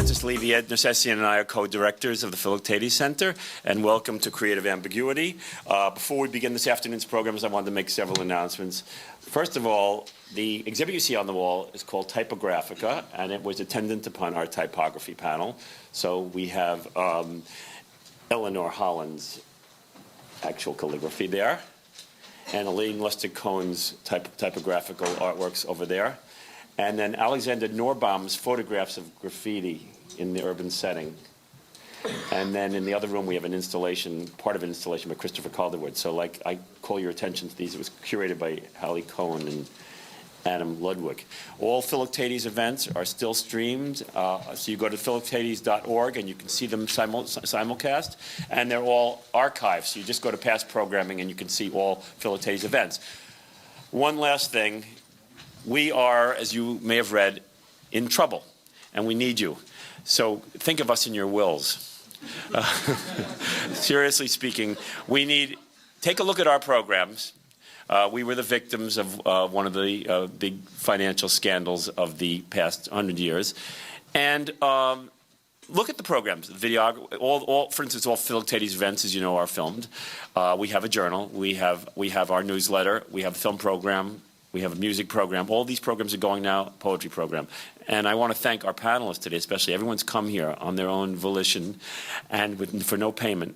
Francis Levy, Ed Necessian, and I are co-directors of the Philoctetes Center, and welcome to Creative Ambiguity. Before we begin this afternoon's programs, I wanted to make several announcements. First of all, the exhibit you see on the wall is called Typographica, and it was attendant upon our typography panel. So we have Eleanor Holland's actual calligraphy there, and Elaine Lustig-Cohen's typographical artworks over there. And then Alexander Norbaum's photographs of graffiti in the urban setting. And then in the other room, we have an installation, part of an installation by Christopher Calderwood. So like, I call your attention to these. It was curated by Hallie Cohen and Adam Ludwig. All Philoctetes events are still streamed. So you go to philoctetes.org and you can see them simulcast. And they're all archived. So you just go to past programming and you can see all Philoctetes events. One last thing. We are, as you may have read, in trouble, and we need you. So think of us in your wills. Seriously speaking, take a look at our programs. We were the victims of one of the big financial scandals of the past 100 years. And look at the programs, the video, for instance, all Philoctetes events, as you know, are filmed. We have a journal, we have our newsletter, we have a film program, we have a music program. All these programs are going now, poetry program. And I want to thank our panelists today, especially. Everyone's come here on their own volition and for no payment.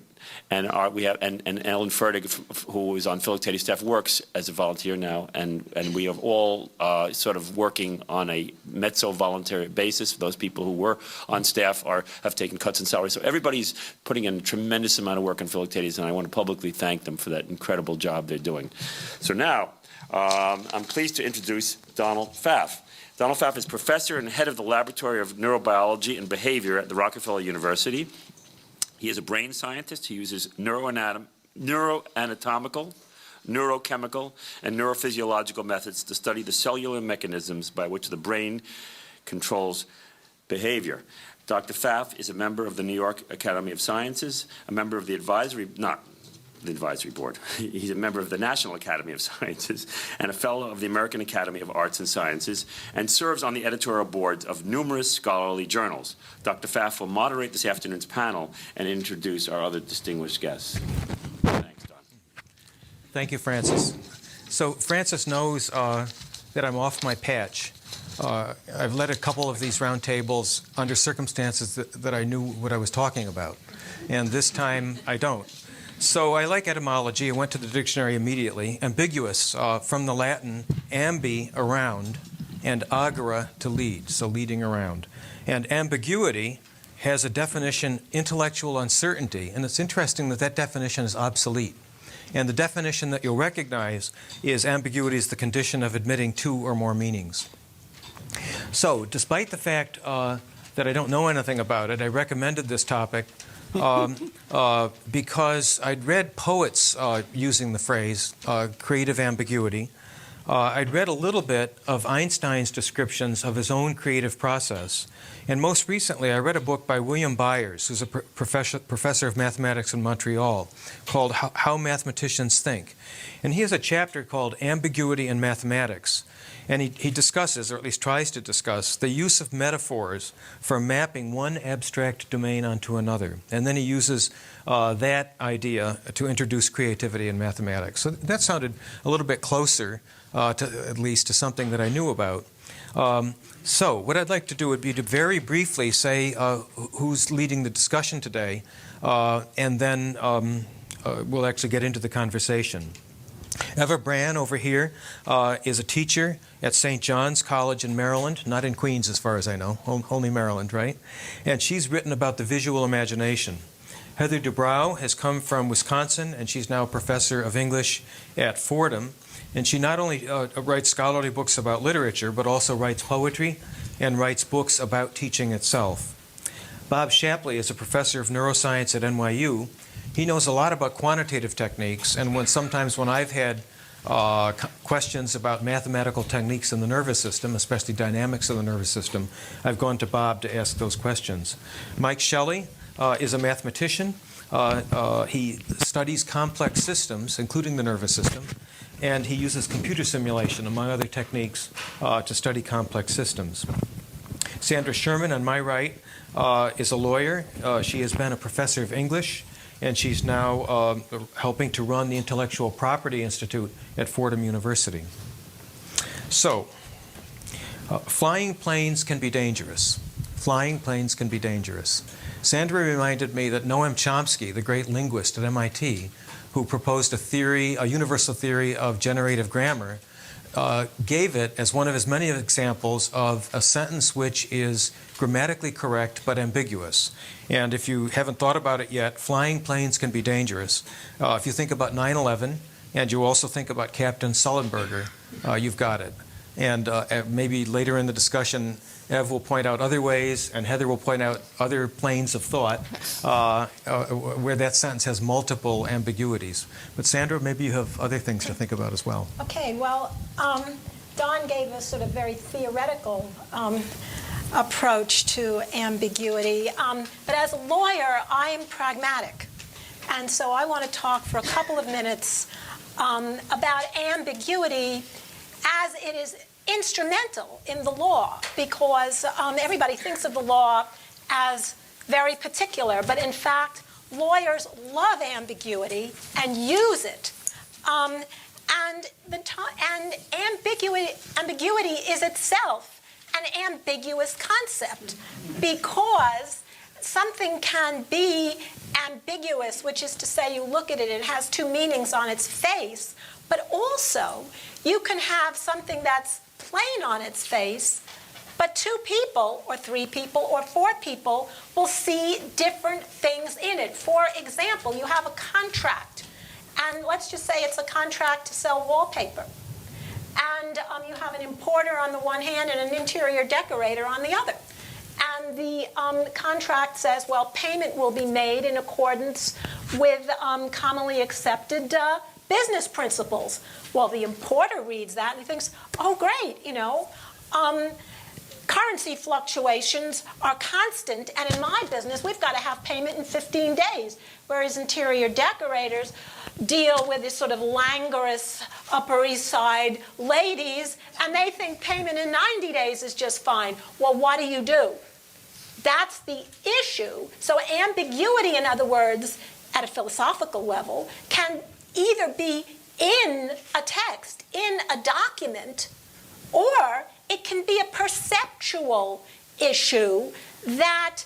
And we have Ellen Fertig, who is on Philoctetes staff, works as a volunteer now. And we are all sort of working on a mezzo-voluntary basis. Those people who were on staff have taken cuts in salary. So everybody's putting in a tremendous amount of work on Philoctetes, and I want to publicly thank them for that incredible job they're doing. So now, I'm pleased to introduce Donald Pfaff. Donald Pfaff is professor and head of the Laboratory of Neurobiology and Behavior at the Rockefeller University. He is a brain scientist. He uses neuroanatomical, neurochemical, and neurophysiological methods to study the cellular mechanisms by which the brain controls behavior. Dr. Pfaff is a member of the New York Academy of Sciences, a member of the advisory board. He's a member of the National Academy of Sciences and a fellow of the American Academy of Arts and Sciences, and serves on the editorial boards of numerous scholarly journals. Dr. Pfaff will moderate this afternoon's panel and introduce our other distinguished guests. Thanks, Don. Thank you, Francis. So Francis knows that I'm off my patch. I've led a couple of these roundtables under circumstances that I knew what I was talking about, and this time I don't. So I like etymology. I went to the dictionary immediately. Ambiguous, from the Latin ambi, around, and agere, to lead, so leading around. And ambiguity has a definition, intellectual uncertainty, and it's interesting that that definition is obsolete. And the definition that you'll recognize is ambiguity is the condition of admitting two or more meanings. So despite the fact that I don't know anything about it, I recommended this topic because I'd read poets using the phrase creative ambiguity. I'd read a little bit of Einstein's descriptions of his own creative process. And most recently, I read a book by William Byers, who's a professor of mathematics in Montreal, called How Mathematicians Think. And he has a chapter called Ambiguity in Mathematics. And he discusses, or at least tries to discuss, the use of metaphors for mapping one abstract domain onto another. And then he uses that idea to introduce creativity in mathematics. So that sounded a little bit closer, at least, to something that I knew about. So what I'd like to do would be to very briefly say who's leading the discussion today, and then we'll actually get into the conversation. Eva Brann over here is a teacher at St. John's College in Maryland, not in Queens as far as I know, only Maryland, right? And she's written about the visual imagination. Heather Dubrow has come from Wisconsin, and she's now a professor of English at Fordham. And she not only writes scholarly books about literature, but also writes poetry and writes books about teaching itself. Bob Shapley is a professor of neuroscience at NYU. He knows a lot about quantitative techniques, and sometimes when I've had questions about mathematical techniques in the nervous system, especially dynamics of the nervous system, I've gone to Bob to ask those questions. Mike Shelley is a mathematician. He studies complex systems, including the nervous system, and he uses computer simulation, among other techniques, to study complex systems. Sandra Sherman, on my right, is a lawyer. She has been a professor of English, and she's now helping to run the Intellectual Property Institute at Fordham University. So, flying planes can be dangerous. Flying planes can be dangerous. Sandra reminded me that Noam Chomsky, the great linguist at MIT, who proposed a universal theory of generative grammar, gave it as one of his many examples of a sentence which is grammatically correct but ambiguous. And if you haven't thought about it yet, flying planes can be dangerous. If you think about 9/11 and you also think about Captain Sullenberger, you've got it. And maybe later in the discussion, Ev will point out other ways, and Heather will point out other planes of thought where that sentence has multiple ambiguities. But Sandra, maybe you have other things to think about as well. Okay, well, Don gave a sort of very theoretical approach to ambiguity. But as a lawyer, I am pragmatic. And so I want to talk for a couple of minutes about ambiguity as it is instrumental in the law, because everybody thinks of the law as very particular, but in fact, lawyers love ambiguity and use it. And ambiguity is itself an ambiguous concept, because something can be ambiguous, which is to say you look at it, it has two meanings on its face, but also you can have something that's plain on its face, but two people or three people or four people will see different things in it. For example, you have a contract, and let's just say it's a contract to sell wallpaper. And you have an importer on the one hand and an interior decorator on the other. And the contract says, well, payment will be made in accordance with commonly accepted business principles. Well, the importer reads that and he thinks, oh, great, currency fluctuations are constant, and in my business, we've got to have payment in 15 days, whereas interior decorators deal with this sort of languorous Upper East Side ladies, and they think payment in 90 days is just fine. Well, what do? That's the issue. So ambiguity, in other words, at a philosophical level, can either be in a text, in a document, or it can be a perceptual issue that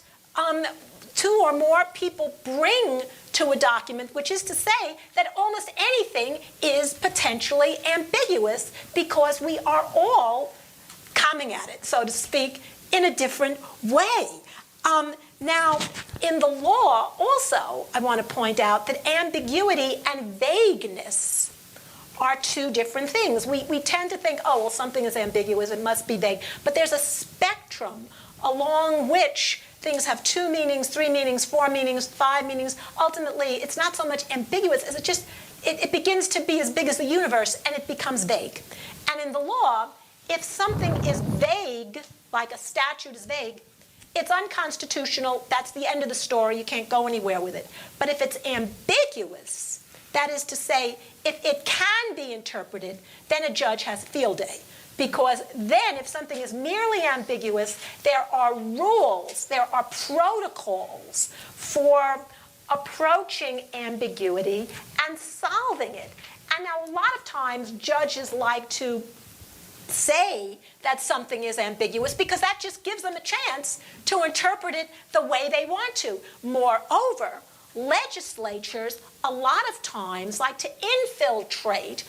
two or more people bring to a document, which is to say that almost anything is potentially ambiguous because we are all coming at it, so to speak, in a different way. Now, in the law, also, I want to point out that ambiguity and vagueness are two different things. We tend to think, oh, well, something is ambiguous, it must be vague. But there's a spectrum along which things have two meanings, three meanings, four meanings, five meanings. Ultimately, it's not so much ambiguous as it begins to be as big as the universe, and it becomes vague. And in the law, if something is vague, like a statute is vague, it's unconstitutional. That's the end of the story. You can't go anywhere with it. But if it's ambiguous, that is to say, if it can be interpreted, then a judge has a field day. Because then, if something is merely ambiguous, there are rules, there are protocols for approaching ambiguity and solving it. And now, a lot of times, judges like to say that something is ambiguous because that just gives them a chance to interpret it the way they want to. Moreover, legislatures a lot of times like to infiltrate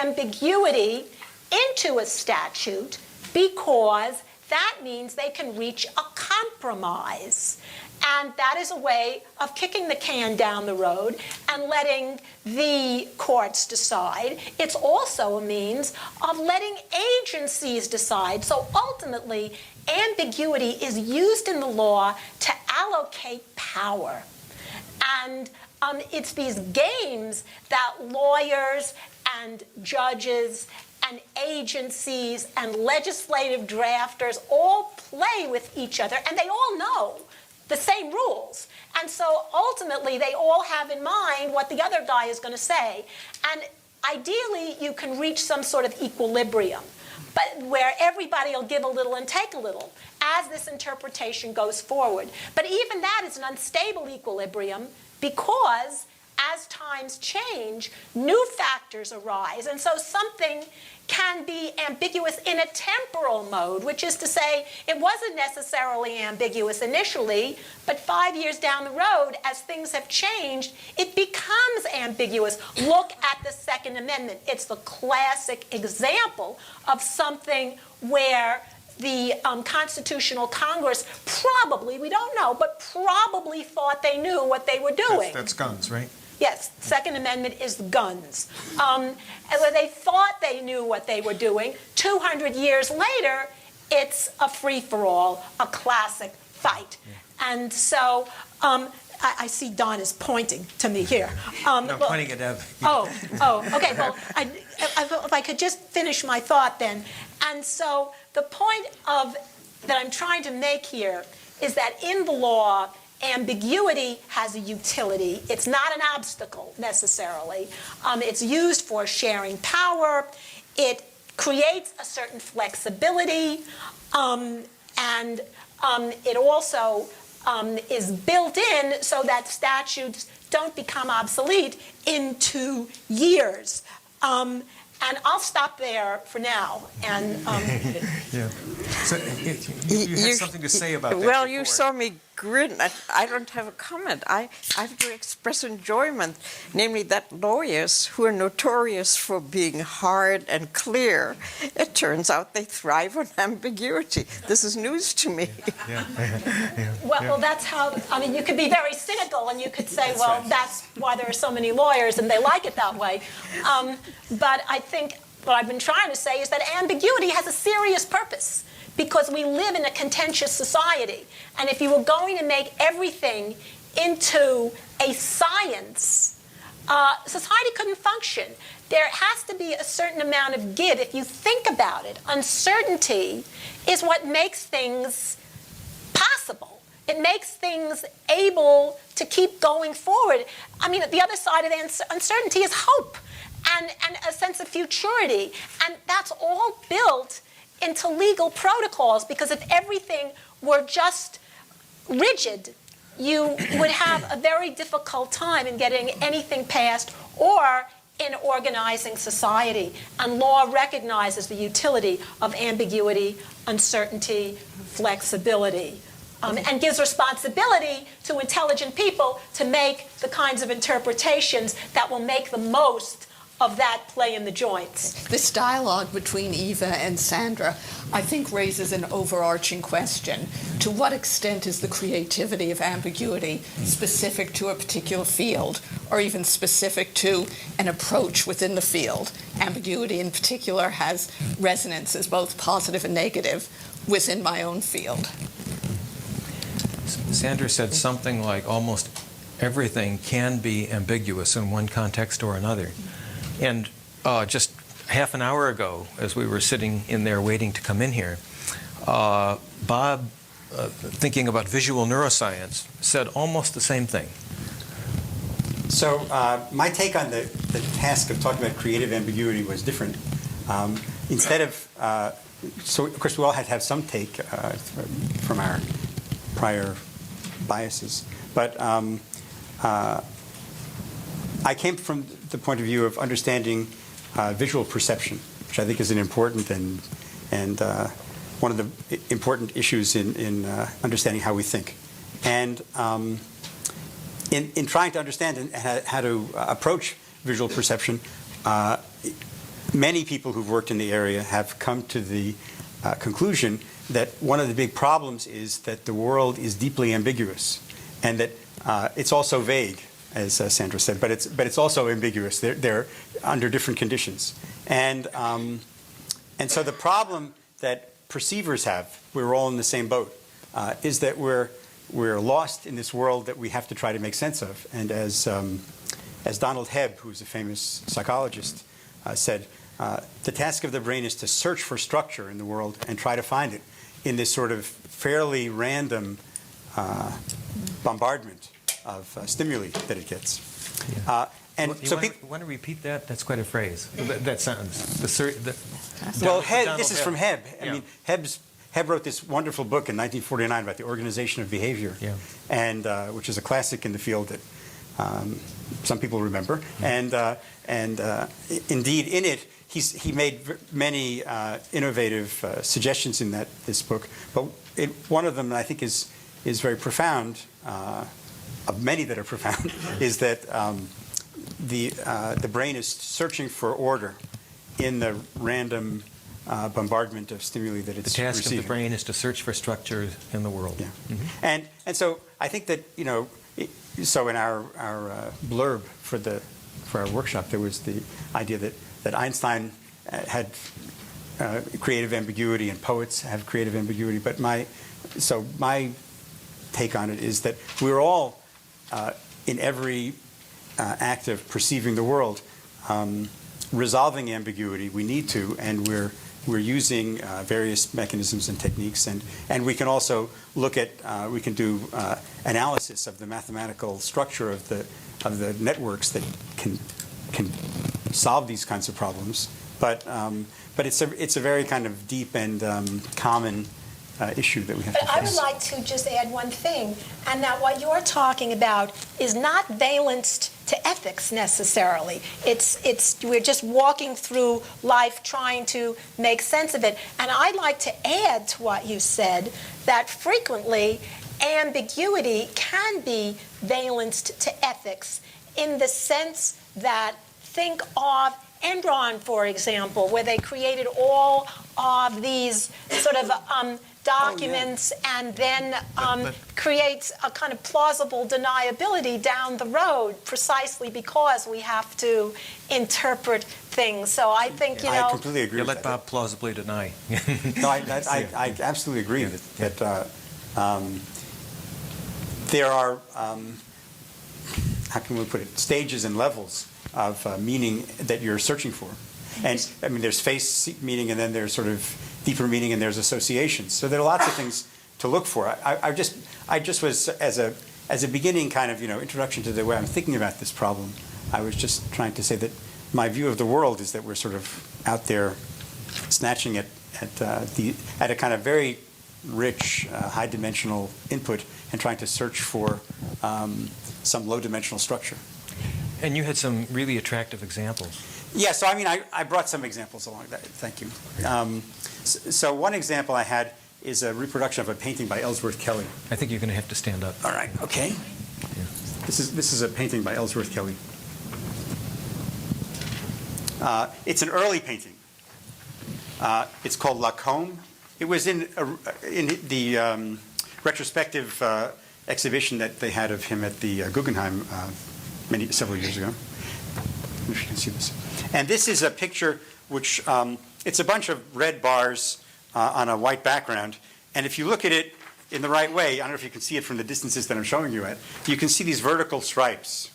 ambiguity into a statute because that means they can reach a compromise. And that is a way of kicking the can down the road and letting the courts decide. It's also a means of letting agencies decide. So ultimately, ambiguity is used in the law to allocate power. And it's these games that lawyers and judges and agencies and legislative drafters all play with each other, and they all know the same rules. And so ultimately, they all have in mind what the other guy is going to say. And ideally, you can reach some sort of equilibrium. but where everybody will give a little and take a little as this interpretation goes forward. But even that is an unstable equilibrium because as times change, new factors arise. And so something can be ambiguous in a temporal mode, which is to say it wasn't necessarily ambiguous initially, but 5 years down the road, as things have changed, it becomes ambiguous. Look at the Second Amendment. It's the classic example of something where the Constitutional Congress probably, we don't know, but probably thought they knew what they were doing. That's guns, right? Yes, Second Amendment is guns. And when they thought they knew what they were doing, 200 years later, it's a free-for-all, a classic fight. Yeah. And so I see Don is pointing to me here. No, pointing at Ev. Okay. Well, if I could just finish my thought then. And so the point that I'm trying to make here is that in the law, ambiguity has a utility. It's not an obstacle necessarily. It's used for sharing power. It creates a certain flexibility, and it also is built in so that statutes don't become obsolete in 2 years. And I'll stop there for now. And yeah. So you had something to say about that. Well, before. you saw me grin. I don't have a comment. I have to express enjoyment, namely that lawyers who are notorious for being hard and clear, it turns out they thrive on ambiguity. This is news to me. Yeah. well, that's how, I mean, you could be very cynical and you could say, well, that's why there are so many lawyers and they like it that way. But I think what I've been trying to say is that ambiguity has a serious purpose because we live in a contentious society. And if you were going to make everything into a science, society couldn't function. There has to be a certain amount of give. If you think about it, uncertainty is what makes things possible. It makes things able to keep going forward. I mean, the other side of uncertainty is hope and a sense of futurity. And that's all built into legal protocols, because if everything were just rigid, you would have a very difficult time in getting anything passed or in organizing society. And law recognizes the utility of ambiguity, uncertainty, flexibility, and gives responsibility to intelligent people to make the kinds of interpretations that will make the most of that play in the joints. This dialogue between Eva and Sandra, I think, raises an overarching question. To what extent is the creativity of ambiguity specific to a particular field, or even specific to an approach within the field? Ambiguity in particular has resonances, both positive and negative, within my own field. Sandra said something like almost everything can be ambiguous in one context or another. And just half an hour ago, as we were sitting in there waiting to come in here, Bob, thinking about visual neuroscience, said almost the same thing. So my take on the task of talking about creative ambiguity was different. Instead of, so of course we all had to have some take from our prior biases, but I came from the point of view of understanding visual perception, which I think is an important and one of the important issues in understanding how we think. And in trying to understand how to approach visual perception, many people who've worked in the area have come to the conclusion that one of the big problems is that the world is deeply ambiguous, and that it's also vague, as Sandra said, but it's also ambiguous. They're under different conditions, and so the problem that perceivers have, we're all in the same boat, is that we're lost in this world that we have to try to make sense of. And as Donald Hebb, who's a famous psychologist, said, the task of the brain is to search for structure in the world and try to find it in this sort of fairly random bombardment of stimuli that it gets. And You so want to repeat that? That's quite a phrase. That sentence. well, Donald this is Hebb. from Hebb. I Yeah. mean, Hebb wrote this wonderful book in 1949 about the organization of behavior, Yeah. and which is a classic in the field that some people remember. And indeed, in it, he made many innovative suggestions in this book. But one of them, I think, is very profound. Of many that are profound, is that the brain is searching for order in the random bombardment of stimuli that it's The task receiving. of the brain is to search for structure in the world. Yeah. And so I think that, so in our blurb for our workshop, there was the idea that Einstein had creative ambiguity and poets have creative ambiguity. But my take on it is that we're all in every act of perceiving the world, resolving ambiguity. We need to, and we're using various mechanisms and techniques, and we can also look at we can do analysis of the mathematical structure of the networks that can solve these kinds of problems. But it's a very kind of deep and common issue that we have to face. I would like to just add one thing, and that what you're talking about is not valenced to ethics necessarily. We're just walking through life trying to make sense of it. And I'd like to add to what you said that frequently ambiguity can be valenced to ethics in the sense that, think of Enron, for example, where they created all of these sort of documents and then creates a kind of plausible deniability down the road precisely because we have to interpret things. So I think, I completely agree with Let that. Bob plausibly deny. No, I absolutely agree that there are, how can we put it, stages and levels of meaning that you're searching for. And I mean, there's face meaning, and then there's sort of deeper meaning, and there's associations. So there are lots of things to look for. I just was, as a beginning kind of introduction to the way I'm thinking about this problem, I was just trying to say that my view of the world is that we're sort of out there snatching at a kind of very rich, high-dimensional input and trying to search for some low-dimensional structure. And you had some really attractive examples. Yeah, so I mean, I brought some examples along that. Thank you. So one example I had is a reproduction of a painting by Ellsworth Kelly. I think you're going to have to stand up. All right. Okay. Yeah. This is a painting by Ellsworth Kelly. It's an early painting. It's called Lacombe. It was in the retrospective exhibition that they had of him at the Guggenheim several years ago. I don't know if you can see this. And this is a picture which, it's a bunch of red bars on a white background. And if you look at it in the right way, I don't know if you can see it from the distances that I'm showing you at, you can see these vertical stripes.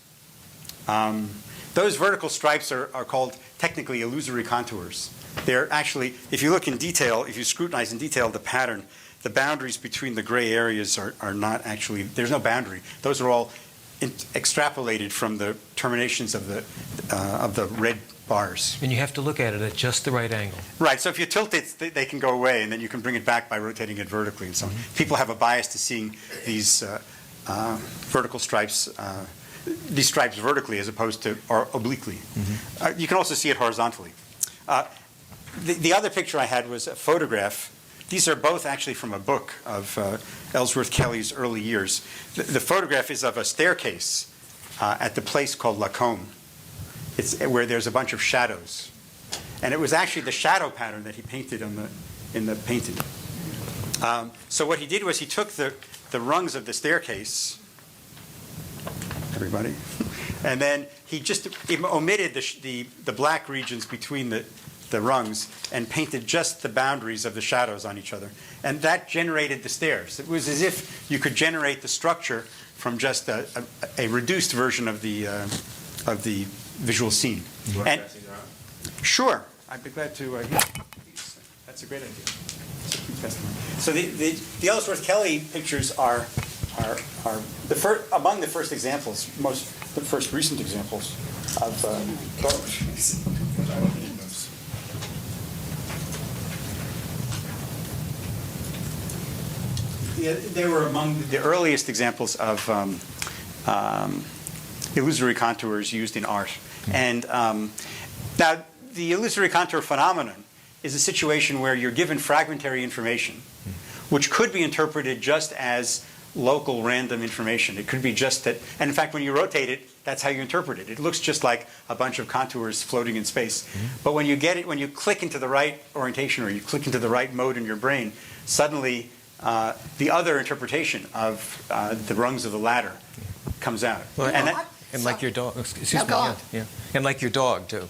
Those vertical stripes are called technically illusory contours. They're actually, if you look in detail, if you scrutinize in detail the pattern, the boundaries between the gray areas are not actually, there's no boundary. Those are all extrapolated from the terminations of the red bars. And you have to look at it at just the right angle. Right, so if you tilt it, they can go away, and then you can bring it back by rotating it vertically and so on. People have a bias to seeing these vertical stripes, these stripes vertically as opposed to or obliquely. You can also see it horizontally. The other picture I had was a photograph. These are both actually from a book of Ellsworth Kelly's early years. The photograph is of a staircase at the place called Lacombe. It's where there's a bunch of shadows. And it was actually the shadow pattern that he painted in the painting. So what he did was he took the rungs of the staircase, everybody, and then he just omitted the black regions between the rungs and painted just the boundaries of the shadows on each other. And that generated the stairs. It was as if you could generate the structure from just a reduced version of the visual scene. You want And to pass these around? sure, I'd be glad to. That's a great idea. So the Ellsworth Kelly pictures are among the first examples, most the first recent examples of Yeah, they were among the earliest examples of illusory contours used in art. And now, the illusory contour phenomenon is a situation where you're given fragmentary information, which could be interpreted just as local random information. It could be just that, and in fact, when you rotate it, that's how you interpret it. It looks just like a bunch of contours floating in space. But when you get it, when you click into the right orientation or you click into the right mode in your brain, suddenly the other interpretation of the rungs of the ladder comes out. Well, and and like your dog, excuse me, go on. yeah, and like your dog too.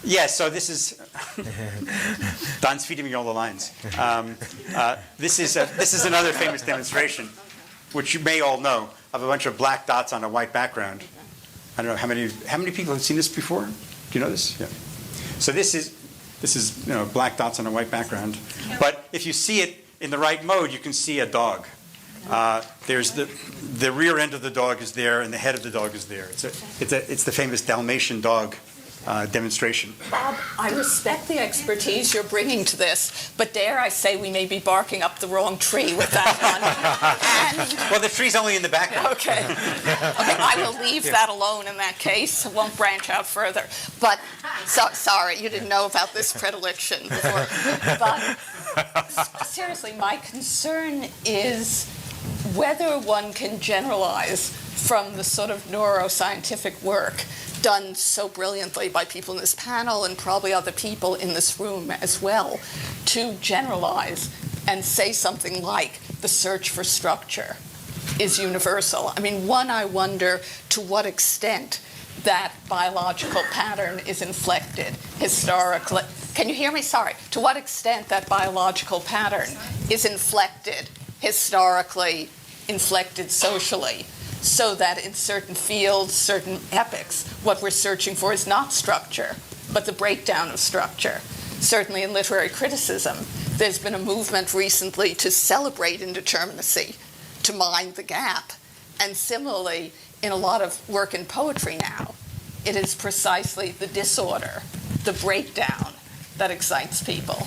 yeah, so this is Don's feeding me all the lines. This is another famous demonstration, which you may all know, of a bunch of black dots on a white background. I don't know how many people have seen this before. Do you know this? Yeah. So this is black dots on a white background. But if you see it in the right mode, you can see a dog. There's the rear end of the dog is there, and the head of the dog is there. It's the famous Dalmatian dog demonstration. Bob, I respect the expertise you're bringing to this, but dare I say we may be barking up the wrong tree with that one. Well, the tree's only in the background. Okay, I will leave that alone in that case. I won't branch out further. But, sorry, you didn't know about this predilection before. But seriously, my concern is whether one can generalize from the sort of neuroscientific work done so brilliantly by people in this panel and probably other people in this room as well, to generalize and say something like the search for structure is universal. I mean, I wonder to what extent that biological pattern is inflected historically. Can you hear me? Sorry. To what extent that biological pattern is inflected historically, inflected socially, so that in certain fields, certain epochs, what we're searching for is not structure, but the breakdown of structure. Certainly in literary criticism, there's been a movement recently to celebrate indeterminacy, to mind the gap. And similarly, in a lot of work in poetry now, it is precisely the disorder, the breakdown, that excites people.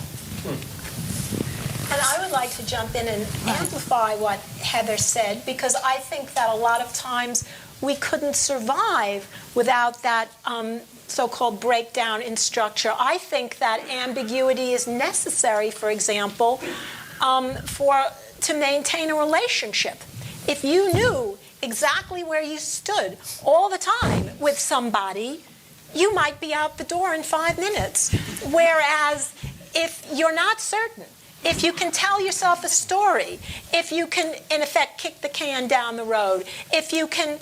And I would like to jump in and amplify what Heather said, because I think that a lot of times we couldn't survive without that so-called breakdown in structure. I think that ambiguity is necessary, for example, to maintain a relationship. If you knew exactly where you stood all the time with somebody, you might be out the door in 5 minutes. Whereas if you're not certain, if you can tell yourself a story, if you can, in effect, kick the can down the road, if you can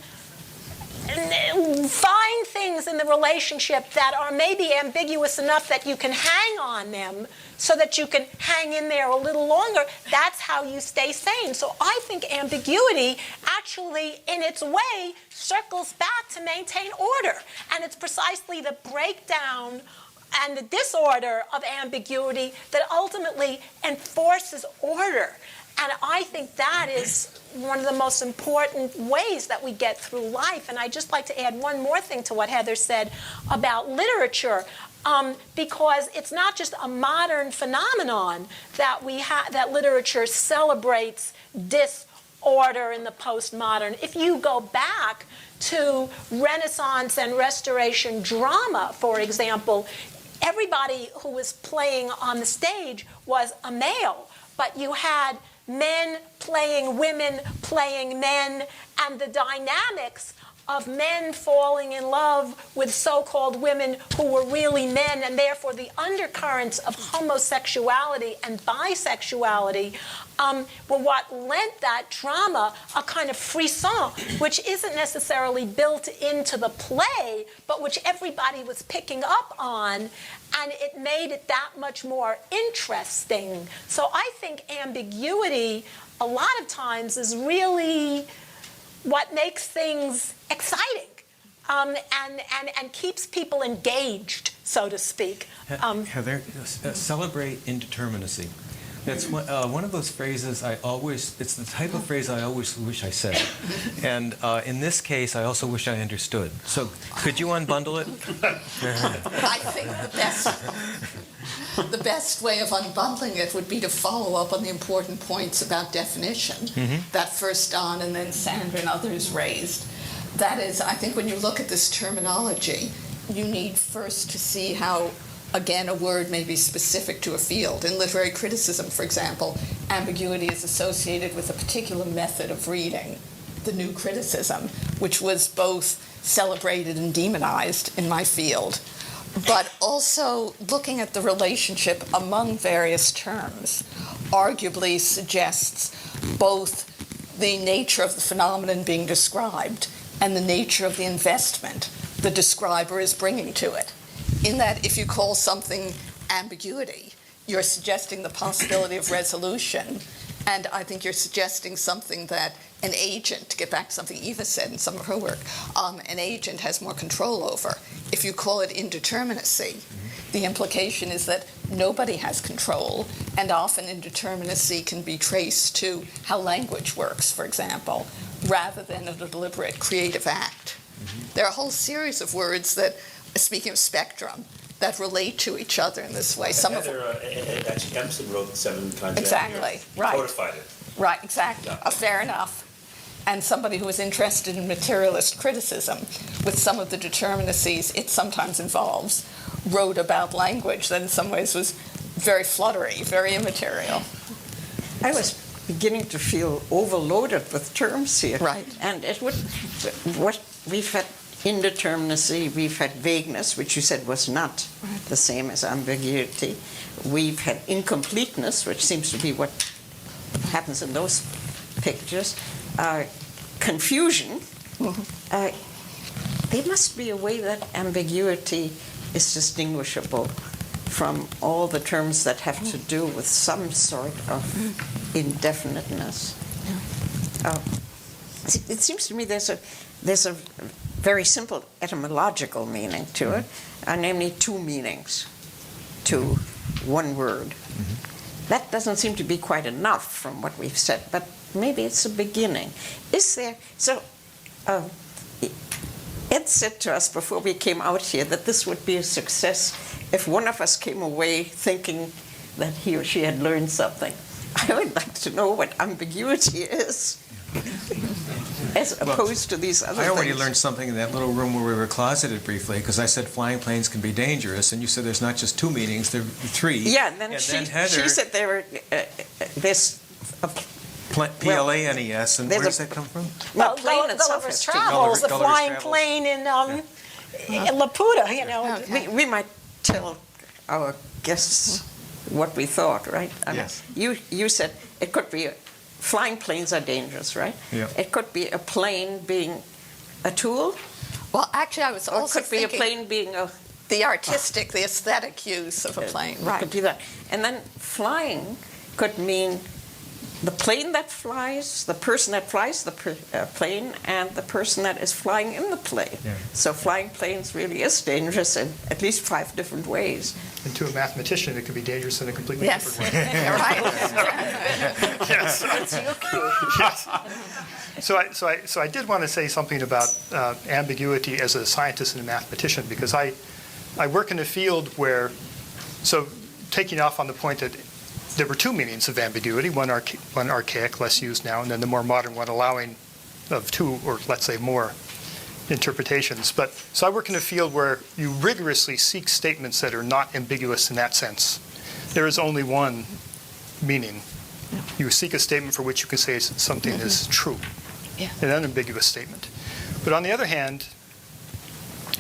find things in the relationship that are maybe ambiguous enough that you can hang on them so that you can hang in there a little longer, that's how you stay sane. So I think ambiguity actually, in its way, circles back to maintain order. And it's precisely the breakdown and the disorder of ambiguity that ultimately enforces order. And I think that is one of the most important ways that we get through life. And I'd just like to add one more thing to what Heather said about literature, because it's not just a modern phenomenon that that literature celebrates disorder in the postmodern. If you go back to Renaissance and Restoration drama, for example, everybody who was playing on the stage was a male, but you had men playing women, playing men, and the dynamics of men falling in love with so-called women who were really men, and therefore the undercurrents of homosexuality and bisexuality were what lent that drama a kind of frisson, which isn't necessarily built into the play, but which everybody was picking up on, and it made it that much more interesting. So I think ambiguity, a lot of times, is really what makes things exciting and keeps people engaged, so to speak. Heather, celebrate indeterminacy. It's one of those phrases it's the type of phrase I always wish I said. And in this case, I also wish I understood. So could you unbundle it? I think the best way of unbundling it would be to follow up on the important points about definition that first Don and then Sandra and others raised. That is, I think when you look at this terminology, you need first to see how, again, a word may be specific to a field. In literary criticism, for example, ambiguity is associated with a particular method of reading, the new criticism, which was both celebrated and demonized in my field. But also looking at the relationship among various terms arguably suggests both the nature of the phenomenon being described and the nature of the investment the describer is bringing to it. In that, if you call something ambiguity, you're suggesting the possibility of resolution, and I think you're suggesting something that an agent, to get back to something Eva said in some of her work, an agent has more control over. If you call it indeterminacy, the implication is that nobody has control, and often indeterminacy can be traced to how language works, for example, rather than a deliberate creative act. There are a whole series of words that, speaking of spectrum, that relate to each other in this way. Some actually, Emerson wrote 7 kinds exactly, of ambiguity. right. Codified it. Right, exactly. Yeah. Fair enough. And somebody who was interested in materialist criticism, with some of the determinacies it sometimes involves, wrote about language that in some ways was very fluttery, very immaterial. I was beginning to feel overloaded with terms here. Right. And what we've had indeterminacy, we've had vagueness, which you said was not the same as ambiguity. We've had incompleteness, which seems to be what happens in those pictures. Confusion. There must be a way that ambiguity is distinguishable from all the terms that have to do with some sort of indefiniteness. It seems to me there's a very simple etymological meaning to it, namely 2 meanings to one word. That doesn't seem to be quite enough from what we've said, but maybe it's a beginning. Is there, so Ed said to us before we came out here that this would be a success if one of us came away thinking that he or she had learned something. I would like to know what ambiguity is, as opposed to these other things. I already learned something in that little room where we were closeted briefly, because I said flying planes can be dangerous, and you said there's not just 2 meanings, there are 3. Yeah, and then she said there's P-L-A-N-E-S, and where does that come from? Well, plane and Gulliver's sophistry. Travels, the Gulliver's flying Travels. plane in Laputa, you know. Okay. We might tell our guests what we thought, right? Yes. You said it could be flying planes are dangerous, right? Yeah. It could be a plane being a tool, Well, actually, I was or it also could be a thinking plane being a the artistic, the aesthetic use of a plane. It could be that. And then flying could mean the plane that flies, the person that flies the plane, and the person that is flying in the plane. Yeah. So flying planes really is dangerous in at least 5 different ways. And to a mathematician, it could be dangerous in a completely Yes, different way. right. Yes. That's your cue. Yes. So I did want to say something about ambiguity as a scientist and a mathematician, because I work in a field where, so taking off on the point that there were 2 meanings of ambiguity, one archaic, less used now, and then the more modern one allowing of 2, or let's say more, interpretations. But so I work in a field where you rigorously seek statements that are not ambiguous in that sense. There is only one meaning. You seek a statement for which you can say something is true, an unambiguous statement. But on the other hand,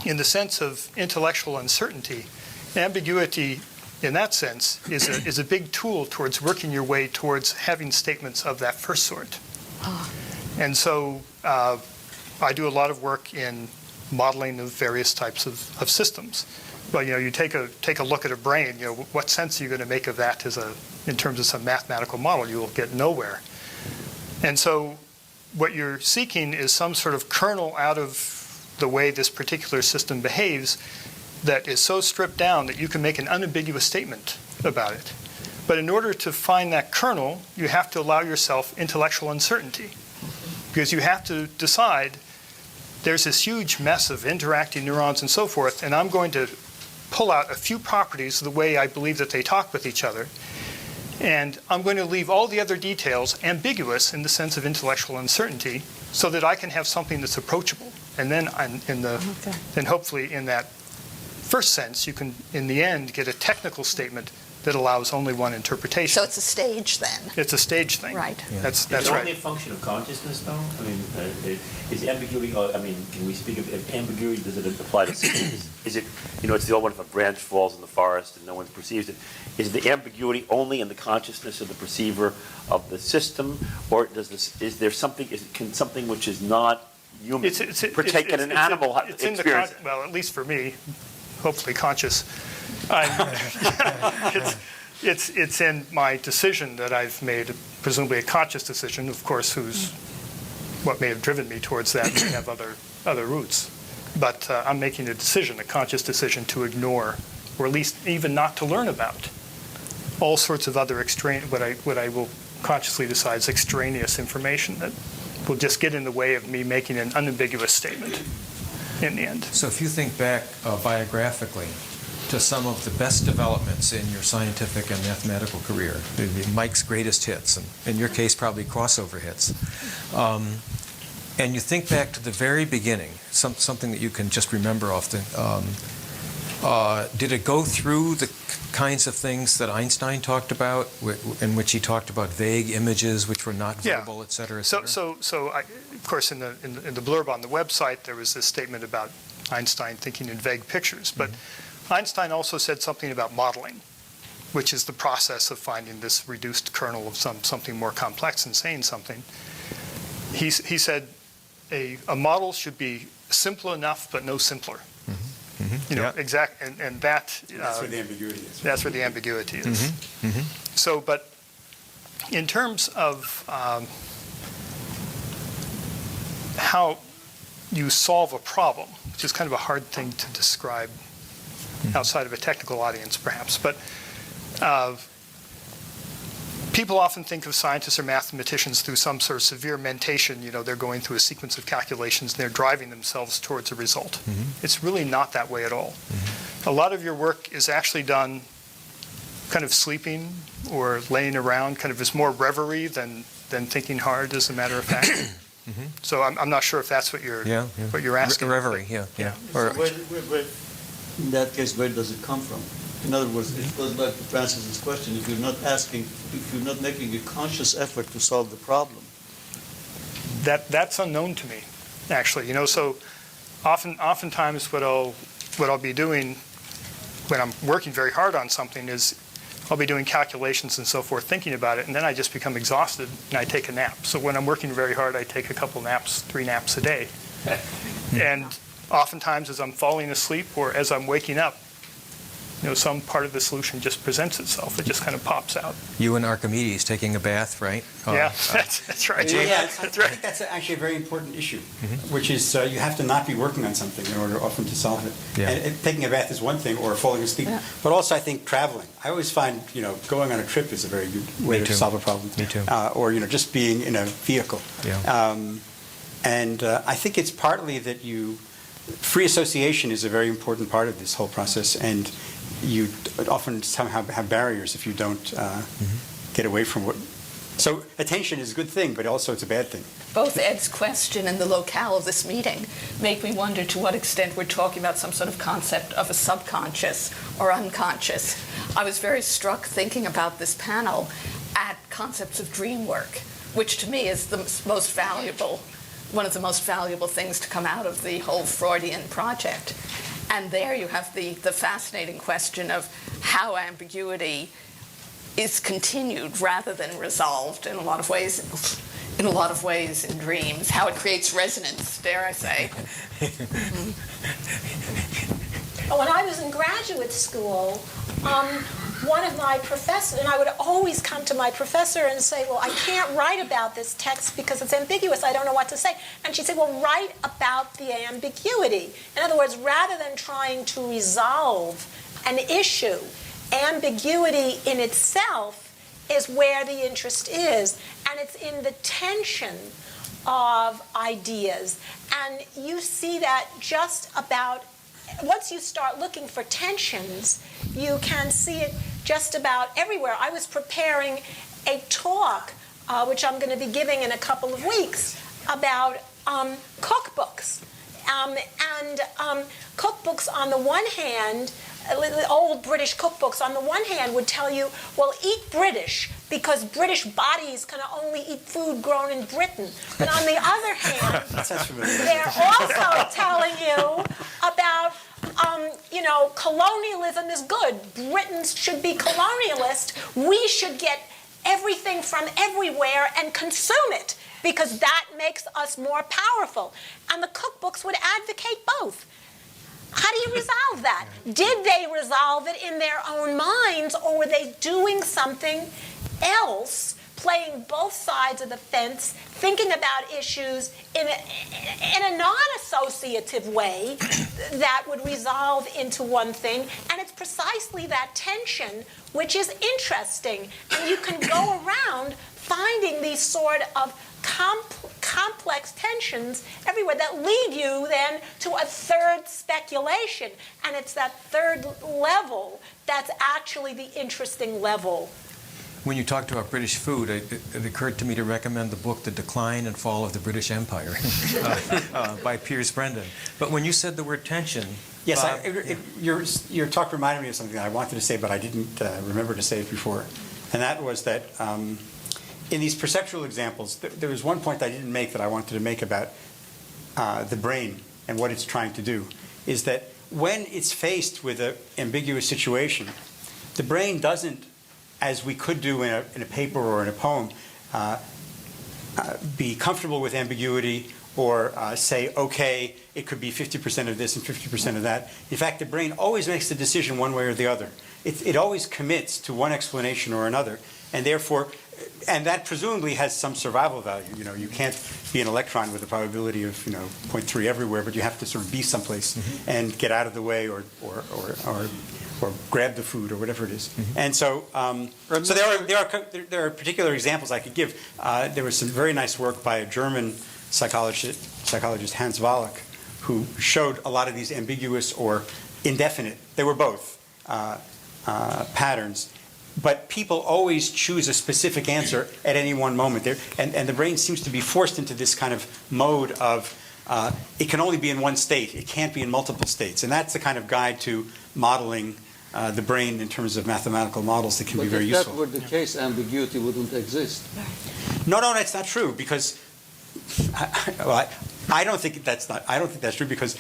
in the sense of intellectual uncertainty, ambiguity in that sense is a big tool towards working your way towards having statements of that first sort. And so I do a lot of work in modeling of various types of systems. Well, you take a look at a brain, what sense are you going to make of that in terms of some mathematical model? You will get nowhere. And so what you're seeking is some sort of kernel out of the way this particular system behaves that is so stripped down that you can make an unambiguous statement about it. But in order to find that kernel, you have to allow yourself intellectual uncertainty, because you have to decide there's this huge mess of interacting neurons and so forth, and I'm going to pull out a few properties of the way I believe that they talk with each other, and I'm going to leave all the other details ambiguous in the sense of intellectual uncertainty so that I can have something that's approachable. And then then hopefully in that first sense, you can, in the end, get a technical statement that allows only one interpretation. So it's a stage then. It's a stage thing. Right. Yeah. That's Is it right. only a function of consciousness, though? I mean, is ambiguity, can we speak of ambiguity, does it apply to systems? Is it, it's the old one, if a branch falls in the forest and no one perceives it, is the ambiguity only in the consciousness of the perceiver of the system, or is there something, can something which is not human partake in an animal experience? Well, at least for me, hopefully conscious. It's in my decision that I've made, presumably a conscious decision, of course, what may have driven me towards that may have other roots. But I'm making a decision, a conscious decision to ignore, or at least even not to learn about, all sorts of other what I will consciously decide is extraneous information that will just get in the way of me making an unambiguous statement in the end. So if you think back biographically to some of the best developments in your scientific and mathematical career, Mike's greatest hits, and in your case probably crossover hits, and you think back to the very beginning, something that you can just remember often, did it go through the kinds of things that Einstein talked about, in which he talked about vague images which were not verbal, et cetera, et cetera? So of course, in the blurb on the website, there was this statement about Einstein thinking in vague pictures. But Einstein also said something about modeling, which is the process of finding this reduced kernel of something more complex and saying something. He said a model should be simple enough, but no simpler. Exact, and that. That's where the ambiguity is. That's where the ambiguity is. So, but in terms of how you solve a problem, which is kind of a hard thing to describe outside of a technical audience, perhaps, but people often think of scientists or mathematicians through some sort of severe mentation. They're going through a sequence of calculations and they're driving themselves towards a result. It's really not that way at all. A lot of your work is actually done kind of sleeping or laying around, kind of as more reverie than thinking hard, as a matter of fact. So I'm not sure if that's what you're asking. Reverie, yeah. So where, in that case, where does it come from? In other words, it goes back to Francis's question. If you're not making a conscious effort to solve the problem, that's unknown to me, actually. So oftentimes what I'll be doing when I'm working very hard on something is I'll be doing calculations and so forth, thinking about it, and then I just become exhausted and I take a nap. So when I'm working very hard, I take a couple naps, 3 naps a day. And oftentimes as I'm falling asleep or as I'm waking up, some part of the solution just presents itself. It just kind of pops out. You and Archimedes taking a bath, right? That's right. Yeah, That's I right. think that's actually a very important issue, which is you have to not be working on something in order often to solve it. Yeah. And taking a bath is one thing, or falling asleep. But also, I think traveling. I always find going on a trip is a very good way to solve a problem. Me too. Or just being in a vehicle. Yeah. And I think it's partly that free association is a very important part of this whole process, and you often somehow have barriers if you don't get away from what. So attention is a good thing, but also it's a bad thing. Both Ed's question and the locale of this meeting make me wonder to what extent we're talking about some sort of concept of a subconscious or unconscious. I was very struck thinking about this panel at concepts of dream work, which to me is the most valuable, one of the most valuable things to come out of the whole Freudian project. And there you have the fascinating question of how ambiguity is continued rather than resolved in a lot of ways in dreams, how it creates resonance, dare I say. When I was in graduate school, one of my professors, and I would always come to my professor and say, well, I can't write about this text because it's ambiguous. I don't know what to say. And she'd say, well, write about the ambiguity. In other words, rather than trying to resolve an issue, ambiguity in itself is where the interest is, and it's in the tension of ideas. And you see that just about, once you start looking for tensions, you can see it just about everywhere. I was preparing a talk, which I'm going to be giving in a couple of weeks, about cookbooks. Cookbooks on the one hand, old British cookbooks on the one hand would tell you, well, eat British, because British bodies can only eat food grown in Britain. But on the other hand, they're also telling you about, colonialism is good. Britons should be colonialist. We should get everything from everywhere and consume it, because that makes us more powerful. And the cookbooks would advocate both. How do you resolve that? Did they resolve it in their own minds, or were they doing something else, playing both sides of the fence, thinking about issues in a non-associative way that would resolve into one thing? And it's precisely that tension which is interesting. And you can go around finding these sort of complex tensions everywhere that lead you then to a third speculation. And it's that third level that's actually the interesting level. When you talked about British food, it occurred to me to recommend the book The Decline and Fall of the British Empire by Piers Brendan. But when you said the word tension... Yes, your talk reminded me of something that I wanted to say, but I didn't remember to say it before. And that was that in these perceptual examples, there was one point I didn't make that I wanted to make about the brain and what it's trying to do, is that when it's faced with an ambiguous situation, the brain doesn't, as we could do in a paper or in a poem, be comfortable with ambiguity or say, okay, it could be 50% of this and 50% of that. In fact, the brain always makes the decision one way or the other. It always commits to one explanation or another, and therefore, and that presumably has some survival value. You can't be an electron with a probability of 0.3 everywhere, but you have to sort of be someplace and get out of the way or grab the food or whatever it is. And so, so there are particular examples I could give. There was some very nice work by a German psychologist Hans Wallach, who showed a lot of these ambiguous or indefinite, they were both, patterns. But people always choose a specific answer at any one moment. And the brain seems to be forced into this kind of mode of it can only be in one state. It can't be in multiple states. And that's the kind of guide to modeling the brain in terms of mathematical models that can be very useful. But if that were the case, ambiguity wouldn't exist. No, that's not true, because I don't think that's true, because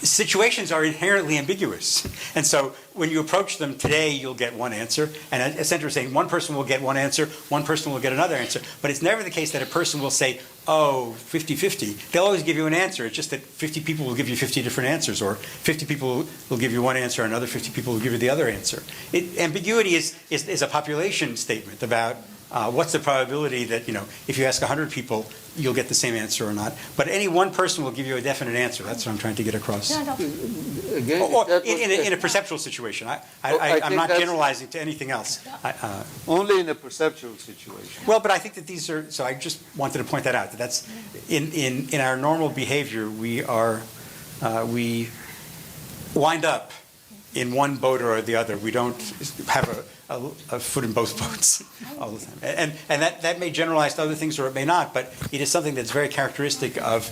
situations are inherently ambiguous. And so when you approach them today, you'll get one answer. And as Sandra was saying, one person will get one answer, one person will get another answer. But it's never the case that a person will say, oh, 50-50. They'll always give you an answer. It's just that 50 people will give you 50 different answers, or 50 people will give you one answer, and another 50 people will give you the other answer. Ambiguity is a population statement about what's the probability that, if you ask 100 people, you'll get the same answer or not. But any one person will give you a definite answer. That's what I'm trying to get across. Again, or in a perceptual situation. I'm not generalizing to anything else. Only in a perceptual situation. Well, but I think that these are, so I just wanted to point that out. That's in our normal behavior, we wind up in one boat or the other. We don't have a foot in both boats all the time. And that may generalize to other things or it may not, but it is something that's very characteristic of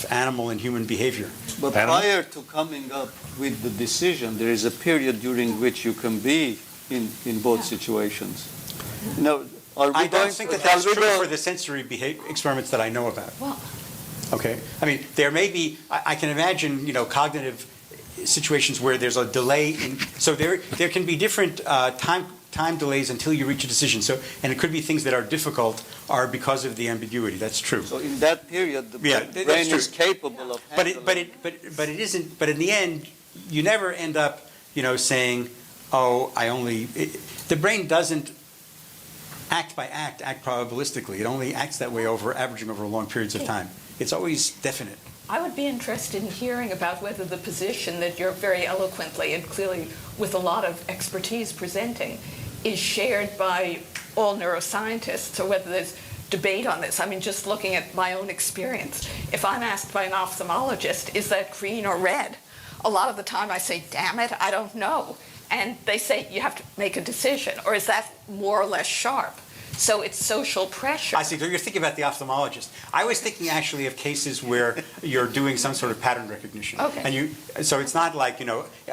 animal and human behavior. But prior to coming up with the decision, there is a period during which you can be in both situations. I don't think that's true for the sensory experiments that I know about. Well, okay? I mean, there may be, I can imagine, cognitive situations where there's a delay so there can be different time delays until you reach a decision. So, and it could be things that are difficult are because of the ambiguity. That's true. So in that period, the brain is capable of handling. But it isn't. But in the end, you never end up, saying, "Oh, the brain doesn't act by act probabilistically. It only acts that way averaging over long periods of time. It's always definite." I would be interested in hearing about whether the position that you're very eloquently and clearly with a lot of expertise presenting is shared by all neuroscientists, or whether there's debate on this. I mean, just looking at my own experience, if I'm asked by an ophthalmologist, is that green or red? A lot of the time I say, damn it, I don't know. And they say, you have to make a decision. Or is that more or less sharp? So it's social pressure. I see. So you're thinking about the ophthalmologist. I was thinking actually of cases where you're doing some sort of pattern recognition. Okay. And so it's not like,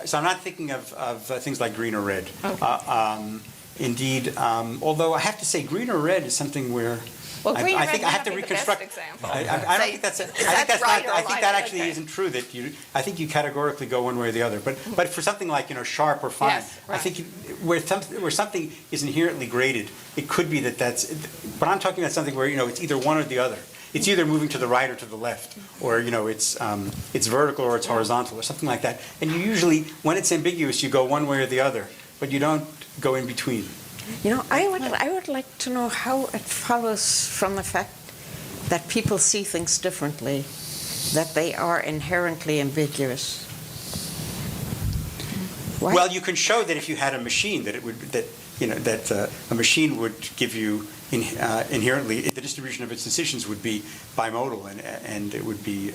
so I'm not thinking of things like green or red. Okay. Indeed, although I have to say green or red is something where Well, green I and think red I have to might be the best reconstruct. example. I don't Say, think that's. is that right or I think light? that actually Okay. isn't true. I think you categorically go one way or the other. But for something like sharp or fine, Yes, I right. think where something is inherently graded, it could be that's. But I'm talking about something where it's either one or the other. It's either moving to the right or to the left, or it's vertical or it's horizontal or something like that. And you usually, when it's ambiguous, you go one way or the other, but you don't go in between. I would like to know how it follows from the fact that people see things differently, that they are inherently ambiguous. Why? Well, you can show that if you had a machine, that a machine would give you inherently the distribution of its decisions would be bimodal, and it would be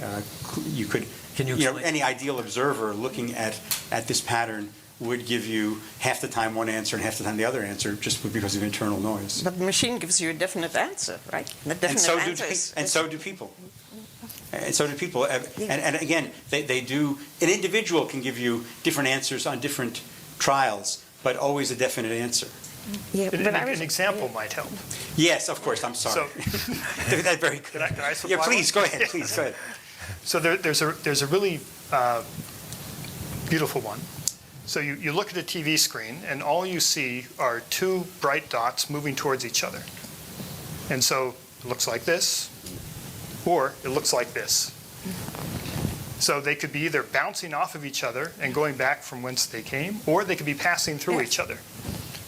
you could Can you explain? any ideal observer looking at this pattern would give you half the time one answer and half the time the other answer, just because of internal noise. But the machine gives you a definite answer, right? The definite And so do people. And so do people. And again, they do. An individual can give you different answers on different trials, but always a definite answer. Yeah, An example might help. Yes, of course. I'm sorry. That's very good. Can I supply Yeah, please one? go ahead. Please go ahead. So there's a really beautiful one. So you look at a TV screen, and all you see are two bright dots moving towards each other. And so it looks like this, or it looks like this. So they could be either bouncing off of each other and going back from whence they came, or they could be passing through each other.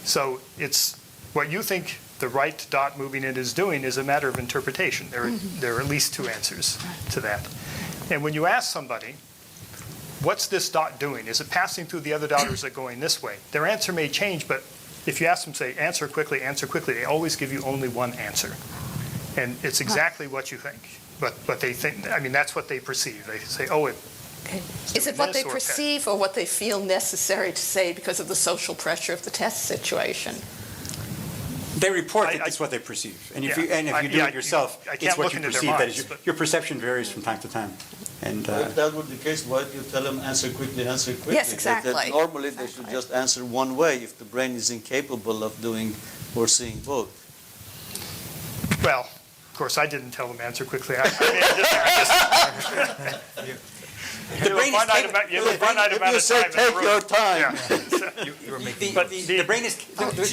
So it's what you think the right dot moving in is doing is a matter of interpretation. There are at least two answers to that. And when you ask somebody, what's this dot doing? Is it passing through the other dot, or is it going this way? Their answer may change, but if you ask them, say, answer quickly, they always give you only one answer. And it's exactly what you think. But they think, that's what they perceive. They say, Is it what they this or that. perceive or what they feel necessary to say because of the social pressure of the test situation? They report that it's what they perceive. And if you do it yourself, I can't it's what look you into their perceive. That minds, is but- your perception varies from time to time. And If that were the case, why do you tell them answer quickly, answer quickly? Yes, exactly. That normally they should just answer one way if the brain is incapable of doing or seeing both. well, of course, I didn't tell them answer quickly. the brain is capable. If you say take your time. The brain is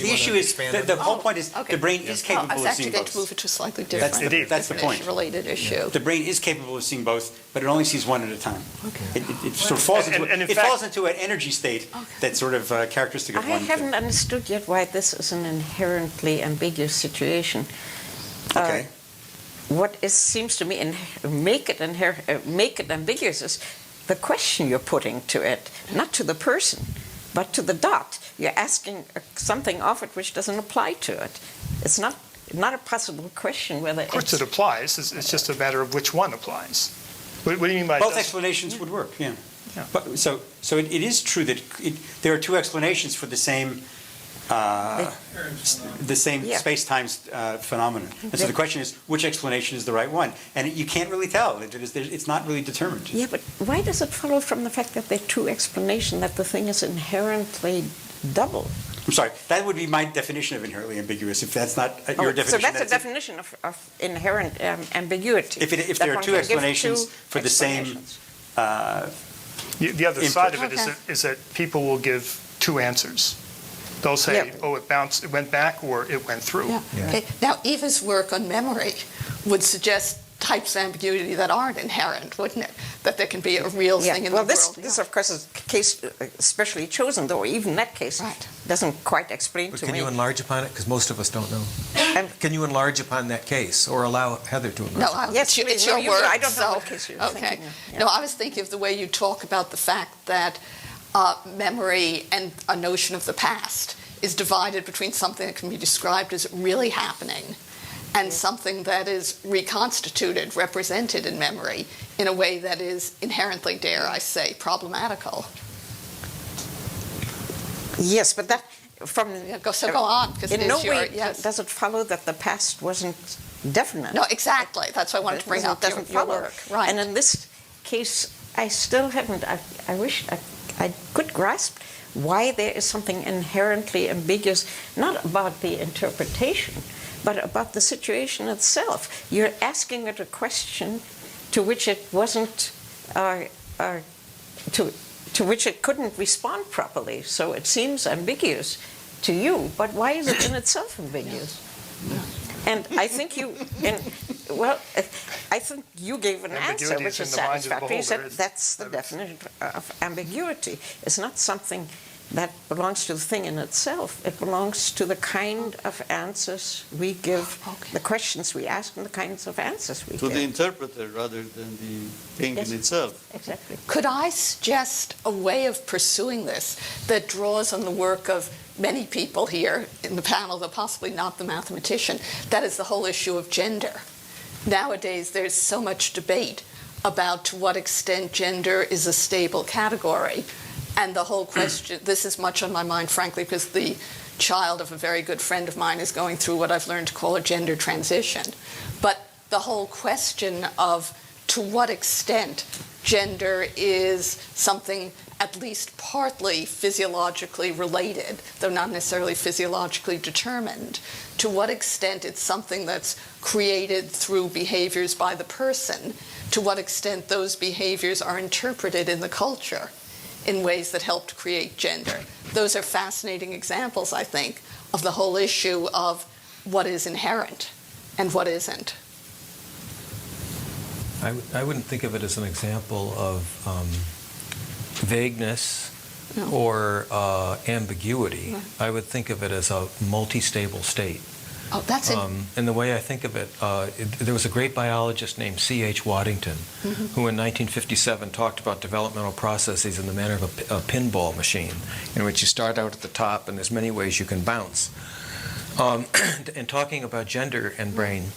the issue is the whole point is Okay. the brain is I capable was of actually seeing going to move both. it to a slightly That's different that's the point. related issue. The brain is capable of seeing both, but it only sees one at a time. Okay. It sort of falls into And in it fact- falls into an energy state that's sort of characteristic of I one. haven't understood yet why this is an inherently ambiguous situation. Okay. What seems to me make it ambiguous is the question you're putting to it, not to the person, but to the dot. You're asking something of it which doesn't apply to it. It's not a possible question whether Of course it's... it applies. It's just a matter of which one applies. What do you mean by Both does? explanations would work. Yeah. Yeah. But so it is true that there are two explanations for the same. The same Yeah. space-time phenomenon. And so the question is, which explanation is the right one? And you can't really tell. It's not really determined. Yeah, but why does it follow from the fact that there are two explanations that the thing is inherently double? I'm sorry, that would be my definition of inherently ambiguous, if that's not your definition. So that's a it. definition of inherent ambiguity. If that there are one two can give explanations for the same, explanations. The other Input. side of it Okay. is that people will give two answers. They'll say, Yeah. it went back, or it went through. Yeah. Okay. Now, Eva's work on memory would suggest types of ambiguity that aren't inherent, wouldn't it? That there can be a real thing in Well, the this, world. this of course, is a case especially chosen, though even that case Right. doesn't quite explain But to can me. you enlarge upon it? Because most of us don't know. And- Can you enlarge upon that case or allow Heather to enlarge? No, Yes, it's no, your you- work. I don't know so- what case you're okay. thinking of, yeah. No, I was thinking of the way you talk about the fact that memory and a notion of the past is divided between something that can be described as really happening and something that is reconstituted, represented in memory in a way that is inherently, dare I say, problematical. Yes, but that from Go on, because in it no is your, way yes. does it follow that the past wasn't definite. No, exactly. That's why I wanted to bring up doesn't your follow. work. Right. And in this case, I still haven't. I wish I could grasp why there is something inherently ambiguous, not about the interpretation, but about the situation itself. You're asking it a question to which it wasn't, to which it couldn't respond properly. So it seems ambiguous to you, but why is it in itself ambiguous? And I think I think you gave an answer Ambiguity which is is in the mind of the satisfactory. You beholder. said that's the definition of ambiguity. It's not something that belongs to the thing in itself. It belongs to the kind of answers we give, the questions we ask, and the kinds of answers we To give. the interpreter rather than the thing Yes. in itself. Exactly. Could I suggest a way of pursuing this that draws on the work of many people here in the panel, though possibly not the mathematician? That is the whole issue of gender. Nowadays, there's so much debate about to what extent gender is a stable category. And the whole question, this is much on my mind, frankly, because the child of a very good friend of mine is going through what I've learned to call a gender transition. But the whole question of to what extent gender is something at least partly physiologically related, though not necessarily physiologically determined, to what extent it's something that's created through behaviors by the person, to what extent those behaviors are interpreted in the culture in ways that help to create gender. Those are fascinating examples, I think, of the whole issue of what is inherent and what isn't. I wouldn't think of it as an example of vagueness or ambiguity. Right. I would think of it as a multi-stable state. Oh, that's it. And the way I think of it, there was a great biologist named C.H. Waddington, who in 1957 talked about developmental processes in the manner of a pinball machine, in which you start out at the top and there's many ways you can bounce. And talking about gender and brain,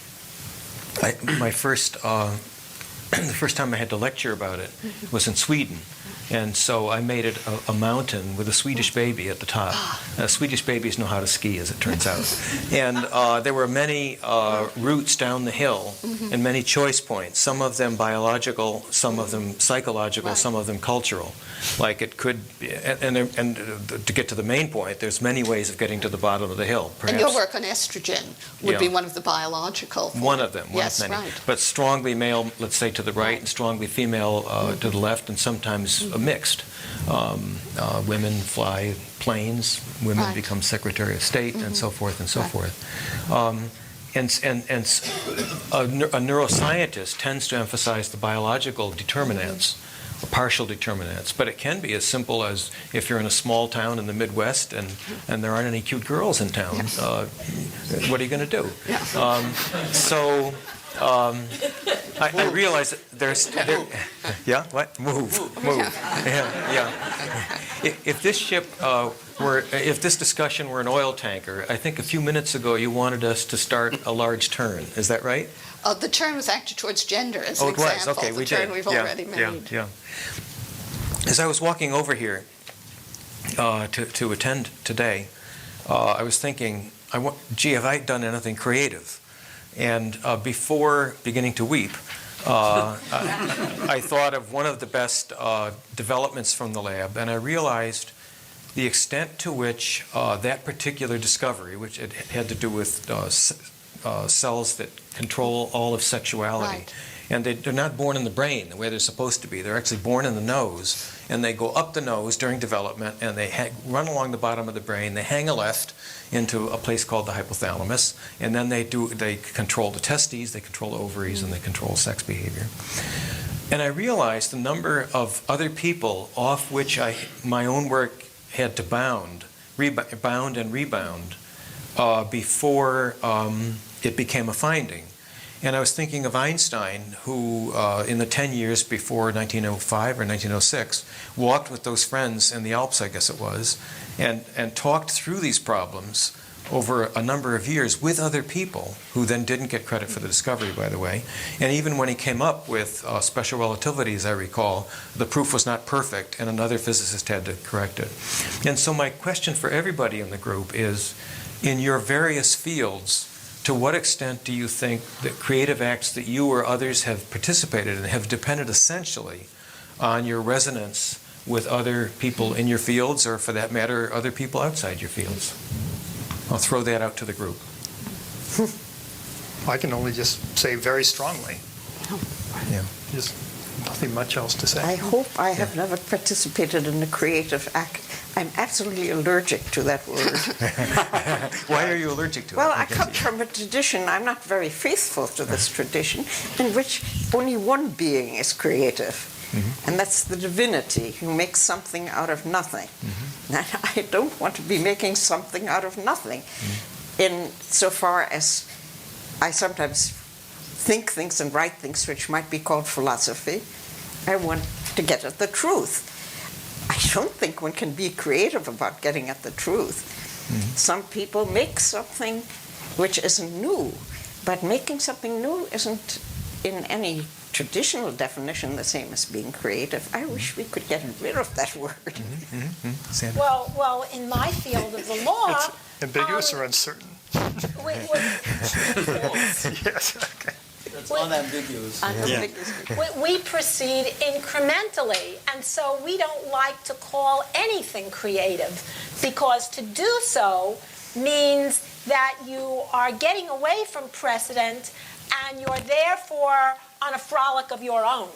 the first time I had to lecture about it was in Sweden. And so I made it a mountain with a Swedish baby at the top. Swedish babies know how to ski, as it turns out. And there were many routes down the hill and many choice points, some of them biological, some of them psychological, some of them cultural. Like it could be, and to get to the main point, there's many ways of getting to the bottom of the hill. And your work on estrogen would be one of the biological forms. One of them, one yes, of many. Right. But strongly male, let's say, to the right, and strongly female to the left, and sometimes mixed. Women fly planes, women become Secretary of State, and so forth and so forth. And a neuroscientist tends to emphasize the biological determinants, partial determinants, but it can be as simple as if you're in a small town in the Midwest and there aren't any cute girls in town, what are you going to do? I realize that there's move. If this discussion were an oil tanker, I think a few minutes ago you wanted us to start a large turn. Is that right? The turn was actually towards gender as an It was. example. Okay, the turn we've already made. Yeah. As I was walking over here to attend today, I was thinking, have I done anything creative? And before beginning to weep, I thought of one of the best developments from the lab, and I realized the extent to which that particular discovery, which it had to do with cells that control all of sexuality, and they're not born in the brain the way they're supposed to be. They're actually born in the nose, and they go up the nose during development, and they run along the bottom of the brain. They hang a left into a place called the hypothalamus, and then they control the testes, they control the ovaries, and they control sex behavior. And I realized the number of other people off which my own work had to bound and rebound before it became a finding. And I was thinking of Einstein, who in the 10 years before 1905 or 1906 walked with those friends in the Alps, I guess it was, and talked through these problems over a number of years with other people who then didn't get credit for the discovery, by the way. And even when he came up with special relativity, as I recall, the proof was not perfect, and another physicist had to correct it. And so my question for everybody in the group is, in your various fields, to what extent do you think that creative acts that you or others have participated in have depended essentially on your resonance with other people in your fields, or for that matter, other people outside your fields? I'll throw that out to the group. I can only just say very strongly. Yeah. Just nothing much else to say. I hope I have never participated in a creative act. I'm absolutely allergic to that word. Why are you allergic to it? Well, I come from a tradition, I'm not very faithful to this tradition, in which only one being is creative. And that's the divinity who makes something out of nothing. And I don't want to be making something out of nothing. In so far as I sometimes think things and write things which might be called philosophy, I want to get at the truth. I don't think one can be creative about getting at the truth. Some people make something which isn't new, but making something new isn't in any traditional definition the same as being creative. I wish we could get rid of that word. Sandra? Well, in my field of the law, It's ambiguous or uncertain? Yes, okay. That's unambiguous. we proceed incrementally, and so we don't like to call anything creative, because to do so means that you are getting away from precedent, and you're therefore on a frolic of your own.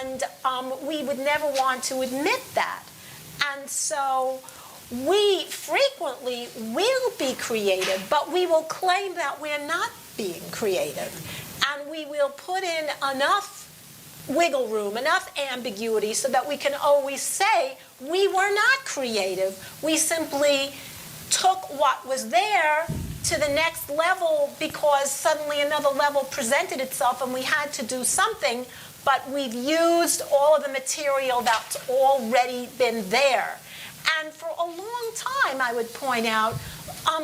And we would never want to admit that. And so we frequently will be creative, but we will claim that we're not being creative. And we will put in enough wiggle room, enough ambiguity, so that we can always say we were not creative. We simply took what was there to the next level because suddenly another level presented itself and we had to do something, but we've used all of the material that's already been there. And for a long time, I would point out,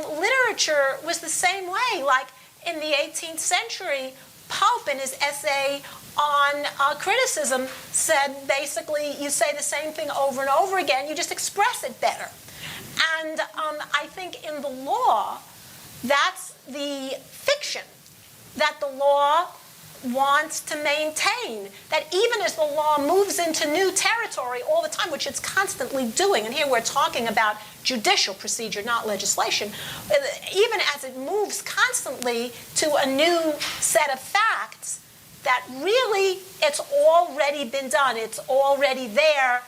literature was the same way. Like in the 18th century, Pope, in his essay on criticism, said basically, you say the same thing over and over again, you just express it better. And I think in the law, that's the fiction that the law wants to maintain, that even as the law moves into new territory all the time, which it's constantly doing, and here we're talking about judicial procedure, not legislation, even as it moves constantly to a new set of facts, that really it's already been done, it's already there,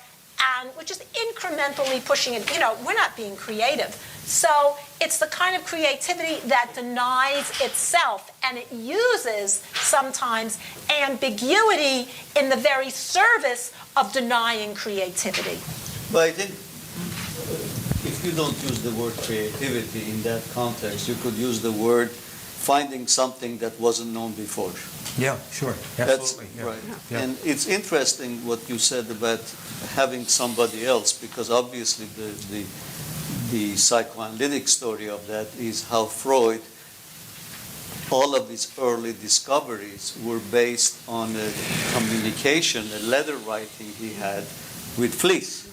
and we're just incrementally pushing it. We're not being creative. So it's the kind of creativity that denies itself, and it uses sometimes ambiguity in the very service of denying creativity. But I think if you don't use the word creativity in that context, you could use the word finding something that wasn't known before. Yeah, sure. Absolutely. That's right. Yeah. And it's interesting what you said about having somebody else, because obviously the psychoanalytic story of that is how Freud, all of his early discoveries were based on a communication, a letter writing he had with Fliess.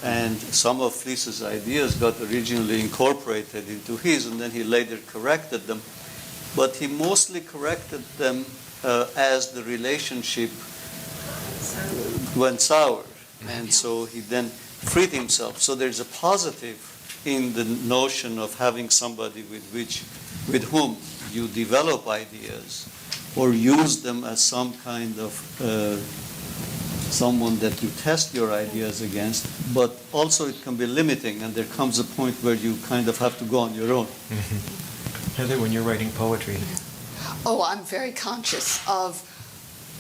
And some of Fliess's ideas got originally incorporated into his, and then he later corrected them. But he mostly corrected them as the relationship went sour. And so he then freed himself. So there's a positive in the notion of having somebody with whom you develop ideas or use them as some kind of someone that you test your ideas against, but also it can be limiting, and there comes a point where you kind of have to go on your own. Heather, when you're writing poetry. Oh, I'm very conscious of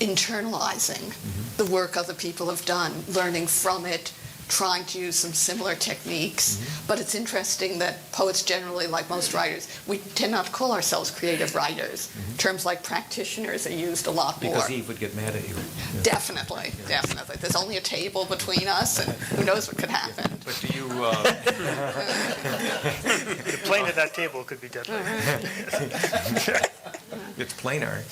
internalizing the work other people have done, learning from it, trying to use some similar techniques. But it's interesting that poets generally, like most writers, we tend not to call ourselves creative writers. Terms like practitioners are used a lot more. Because Eve would get mad at you. Definitely, definitely. There's only a table between us, and who knows what could happen. But do you... The plane at that table could be deadly. It's planar.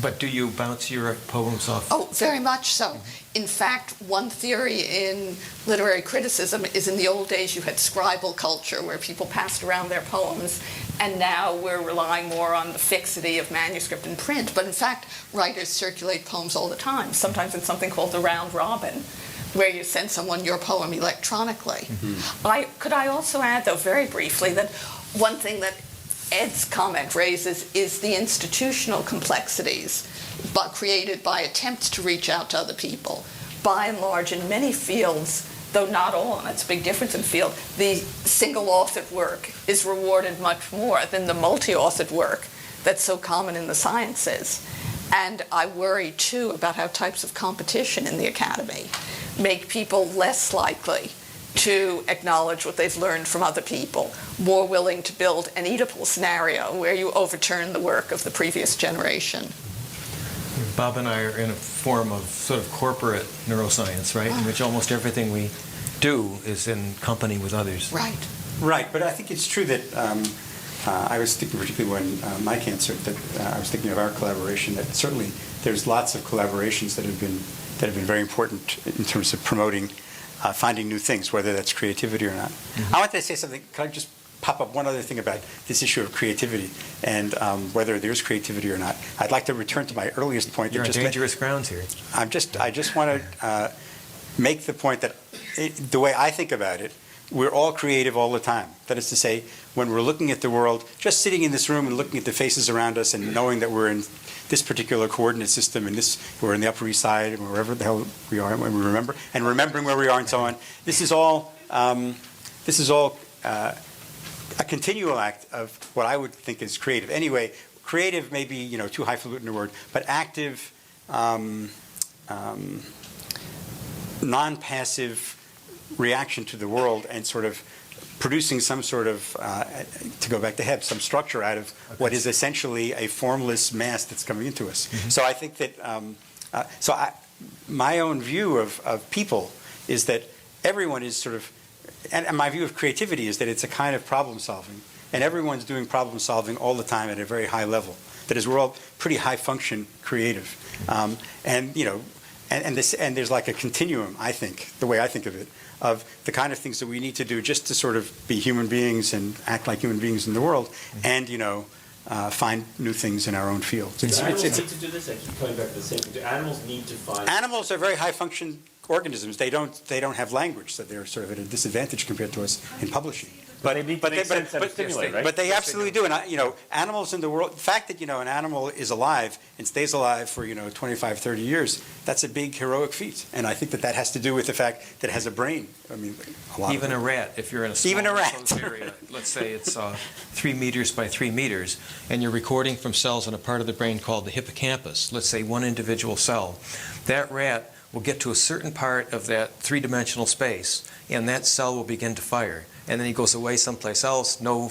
But do you bounce your poems off? Oh, very much so. In fact, one theory in literary criticism is in the old days you had scribal culture where people passed around their poems, and now we're relying more on the fixity of manuscript and print. But in fact, writers circulate poems all the time, sometimes in something called the round robin, where you send someone your poem electronically. Could I also add, though, very briefly, that one thing that Ed's comment raises is the institutional complexities created by attempts to reach out to other people. By and large, in many fields, though not all, and that's a big difference in field, the single-authored work is rewarded much more than the multi-authored work that's so common in the sciences. And I worry, too, about how types of competition in the academy make people less likely to acknowledge what they've learned from other people, more willing to build an Oedipal scenario where you overturn the work of the previous generation. Bob and I are in a form of sort of corporate neuroscience, right? In which almost everything we do is in company with others. Right. Right, but I think it's true that I was thinking, particularly when Mike answered, that I was thinking of our collaboration, that certainly there's lots of collaborations that have been very important in terms of promoting finding new things, whether that's creativity or not. I want to say something. Can I just pop up one other thing about this issue of creativity and whether there's creativity or not? I'd like to return to my earliest point. You're on dangerous grounds here. I just want to make the point that the way I think about it, we're all creative all the time. That is to say, when we're looking at the world, just sitting in this room and looking at the faces around us and knowing that we're in this particular coordinate system and we're in the Upper East Side and wherever the hell we are when we remember, and remembering where we are and so on. This is all a continual act of what I would think is creative. Anyway, creative may be too highfalutin a word, but active, non-passive reaction to the world and sort of producing some sort of, to go back to Hebb, some structure out of what is essentially a formless mass that's coming into us. So I think that, my own view of people is that everyone is sort of, and my view of creativity is that it's a kind of problem solving, and everyone's doing problem solving all the time at a very high level. That is, we're all pretty high function creative, and there's like a continuum, I think, the way I think of it, of the kind of things that we need to do just to sort of be human beings and act like human beings in the world, and find new things in our own fields. Do animals need to do this? I keep coming back to the same thing. Do animals need to find? Animals are very high function organisms. They don't have language, so they're sort of at a disadvantage compared to us in publishing. But they absolutely do. And animals in the world, the fact that an animal is alive and stays alive for 25, 30 years, that's a big heroic feat. And I think that has to do with the fact that it has a brain. I mean, a lot. Even a rat, if you're in a small enclosed area, let's say it's 3 meters by 3 meters, and you're recording from cells in a part of the brain called the hippocampus. Let's say one individual cell. That rat will get to a certain part of that three-dimensional space, and that cell will begin to fire. And then he goes away someplace else, no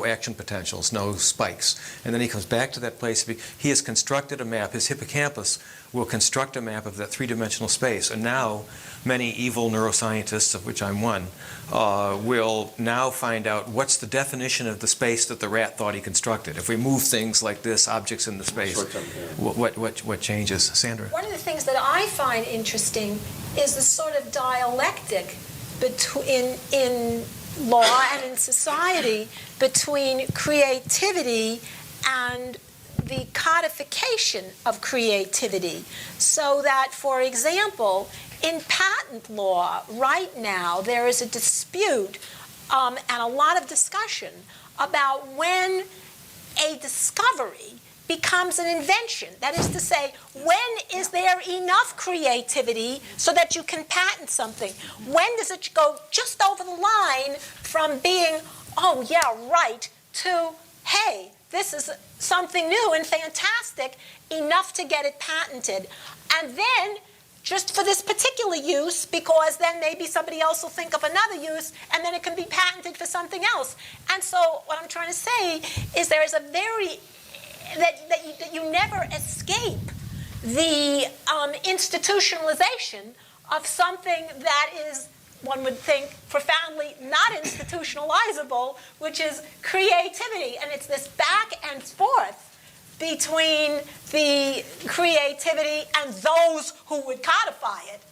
action potentials, no spikes. And then he comes back to that place. He has constructed a map. His hippocampus will construct a map of that three-dimensional space. And now many evil neuroscientists, of which I'm one, will now find out what's the definition of the space that the rat thought he constructed. If we move things like this, objects in the space, what changes? Sandra? One of the things that I find interesting is the sort of dialectic in law and in society between creativity and the codification of creativity. So that, for example, in patent law right now there is a dispute and a lot of discussion about when a discovery becomes an invention. That is to say, when is there enough creativity so that you can patent something? When does it go just over the line from being, oh yeah, right, to, hey, this is something new and fantastic, enough to get it patented? And then just for this particular use, because then maybe somebody else will think of another use, and then it can be patented for something else. And so what I'm trying to say is there is a that you never escape the institutionalization of something that is, one would think, profoundly not institutionalizable, which is creativity. And it's this back and forth between the creativity and those who would codify it,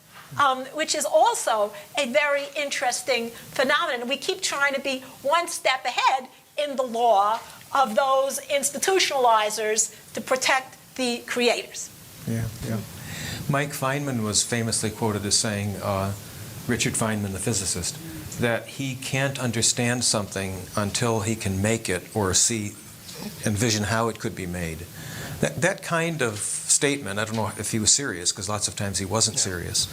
which is also a very interesting phenomenon. We keep trying to be one step ahead in the law of those institutionalizers to protect the creators. Yeah. Mike Feynman was famously quoted as saying, Richard Feynman, the physicist, that he can't understand something until he can make it or envision how it could be made. That kind of statement, I don't know if he was serious, because lots of times he wasn't serious,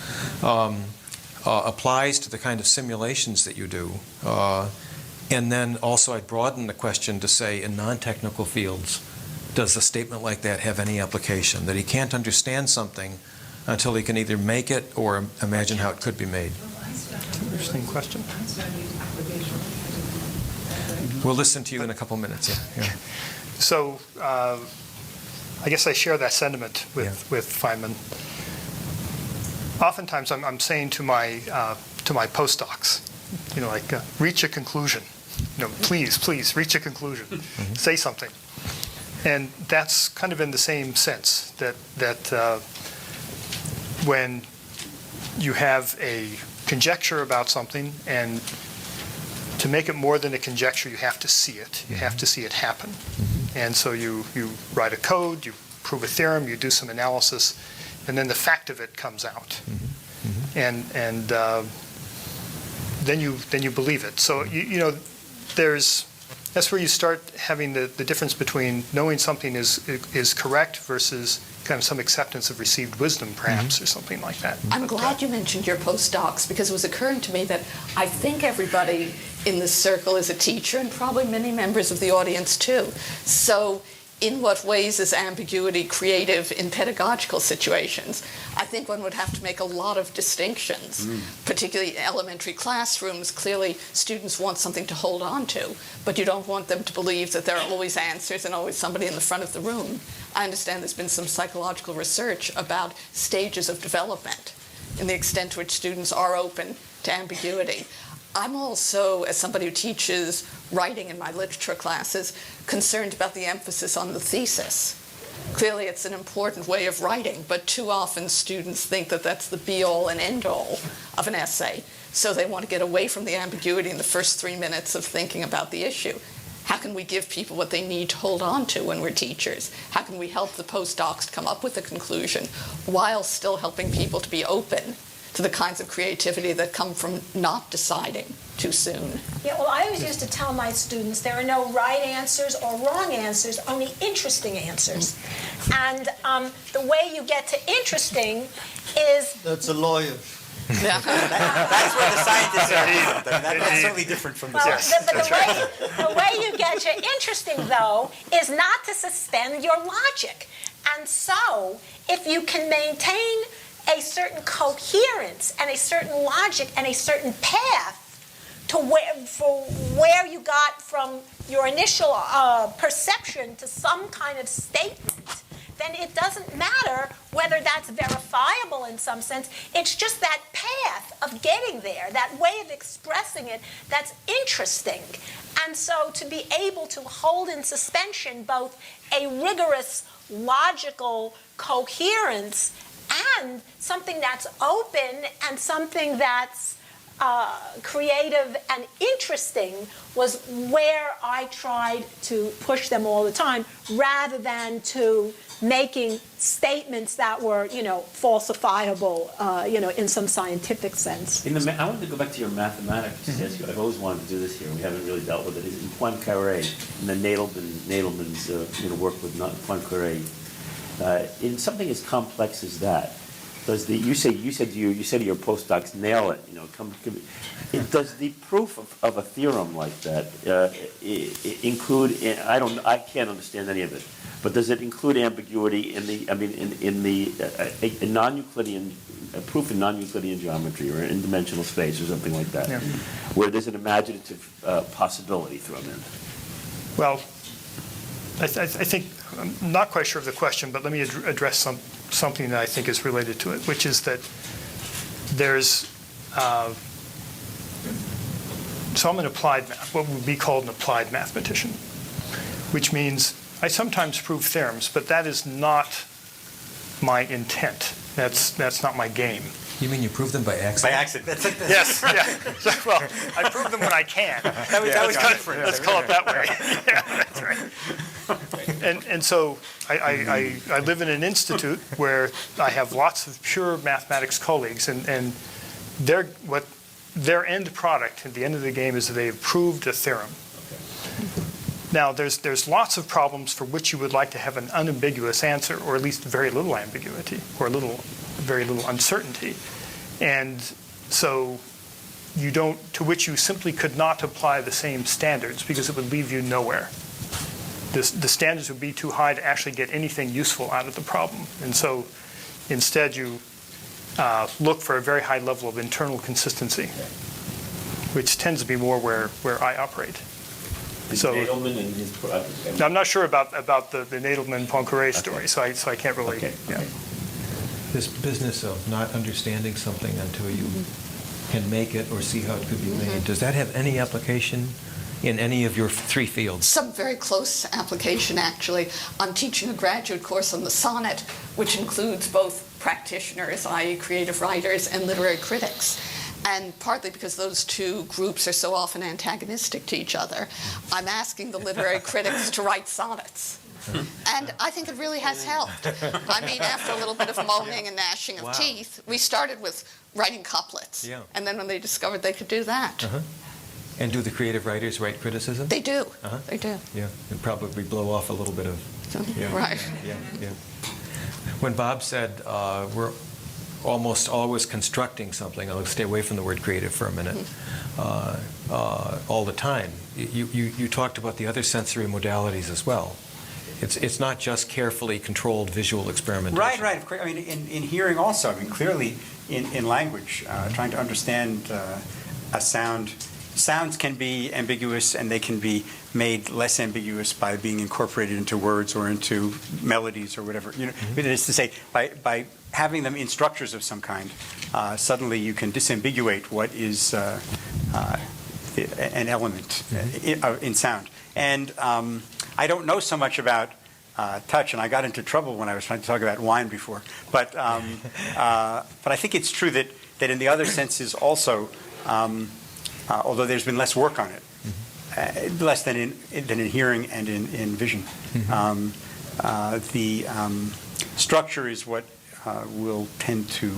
applies to the kind of simulations that you do. And then also I'd broaden the question to say, in non-technical fields, does a statement like that have any application? That he can't understand something until he can either make it or imagine how it could be made. Interesting question. We'll listen to you in a couple minutes. Yeah. So I guess I share that sentiment with Feynman. Oftentimes I'm saying to my postdocs, reach a conclusion. Please reach a conclusion. Mm-hmm. Say something. And that's kind of in the same sense that when you have a conjecture about something, and to make it more than a conjecture, you have to see it. You have to see it happen. Mm-hmm. And so you write a code, you prove a theorem, you do some analysis, and then the fact of it comes out. Mm-hmm. And then you believe it. So that's where you start having the difference between knowing something is correct versus kind of some acceptance of received wisdom, perhaps, or something like that. I'm glad you mentioned your postdocs, because it was occurring to me that I think everybody in this circle is a teacher, and probably many members of the audience too. So in what ways is ambiguity creative in pedagogical situations? I think one would have to make a lot of distinctions, particularly elementary classrooms. Clearly, students want something to hold on to, but you don't want them to believe that there are always answers and always somebody in the front of the room. I understand there's been some psychological research about stages of development and the extent to which students are open to ambiguity. I'm also, as somebody who teaches writing in my literature classes, concerned about the emphasis on the thesis. Clearly, it's an important way of writing, but too often students think that that's the be-all and end-all of an essay. So they want to get away from the ambiguity in the first 3 minutes of thinking about the issue. How can we give people what they need to hold on to when we're teachers? How can we help the postdocs to come up with a conclusion while still helping people to be open to the kinds of creativity that come from not deciding too soon? Yeah, well, I always used to tell my students there are no right answers or wrong answers, only interesting answers. And the way you get to interesting is... That's a lawyer. That's where the scientists are. That's certainly different from the the way you get to interesting, though, is not to suspend your logic. And so, if you can maintain a certain coherence and a certain logic and a certain path to where you got from your initial perception to some kind of statement, then it doesn't matter whether that's verifiable in some sense. It's just that path of getting there, that way of expressing it, that's interesting. And so to be able to hold in suspension both a rigorous logical coherence and something that's open and something that's creative and interesting was where I tried to push them all the time, rather than to making statements that were, falsifiable, in some scientific sense. I wanted to go back to your mathematics. Mm-hmm. I've always wanted to do this here. We haven't really dealt with it. In Poincaré, and then Nadelman's work with Poincaré. In something as complex as that, does you said to your postdocs nail it? Does the proof of a theorem like that include? I can't understand any of it. But does it include ambiguity in the non-Euclidean a proof in non-Euclidean geometry or in dimensional space or something like that, where there's an imaginative possibility thrown in? Well, I think, I'm not quite sure of the question, but let me address something that I think is related to it, which is that there's, so I'm an applied math, what would be called an applied mathematician, which means I sometimes prove theorems, but that is not my intent. That's not my game. You mean you prove them by accident? By accident. That's like Yes, yeah. So, well, I prove them when I can. that was different. Let's call it that way. Yeah, that's right. And so I live in an institute where I have lots of pure mathematics colleagues, and what their end product at the end of the game is that they've proved a theorem. Now, there's lots of problems for which you would like to have an unambiguous answer, or at least very little ambiguity, or very little uncertainty. And so to which you simply could not apply the same standards because it would leave you nowhere. The standards would be too high to actually get anything useful out of the problem. And so instead you look for a very high level of internal consistency, which tends to be more where I operate. So Nadelman and his I'm not sure about the Nadelman-Poincaré story, so I can't really. Okay. Yeah. This business of not understanding something until you can make it or see how it could be made, does that have any application in any of your three fields? Some very close application, actually. I'm teaching a graduate course on the sonnet, which includes both practitioners, i.e. creative writers, and literary critics. And partly because those two groups are so often antagonistic to each other, I'm asking the literary critics to write sonnets. And I think it really has helped. I mean, after a little bit of moaning and gnashing of teeth, we started with writing couplets. Yeah. And then when they discovered they could do that. And do the creative writers write criticism? They do. They do. Yeah, and probably blow off a little bit of... Yeah, Right. Yeah. When Bob said we're almost always constructing something, I'll stay away from the word creative for a minute, all the time, you talked about the other sensory modalities as well. It's not just carefully controlled visual experimentation. Right. I mean, in hearing also, I mean, clearly in language, trying to understand a sound. Sounds can be ambiguous, and they can be made less ambiguous by being incorporated into words or into melodies or whatever. It is to say, by having them in structures of some kind, suddenly you can disambiguate what is an element in sound. And I don't know so much about touch, and I got into trouble when I was trying to talk about wine before. But I think it's true that in the other senses also, although there's been less work on it, less than in hearing and in vision. The structure is what will tend to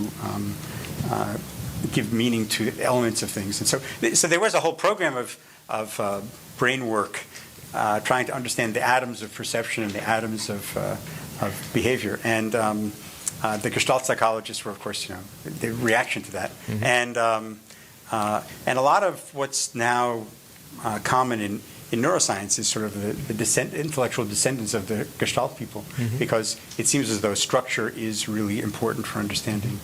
give meaning to elements of things. And so there was a whole program of brain work trying to understand the atoms of perception and the atoms of behavior. And the Gestalt psychologists were, of course, the reaction to that. And a lot of what's now common in neuroscience is sort of the intellectual descendants of the Gestalt people, because it seems as though structure is really important for understanding,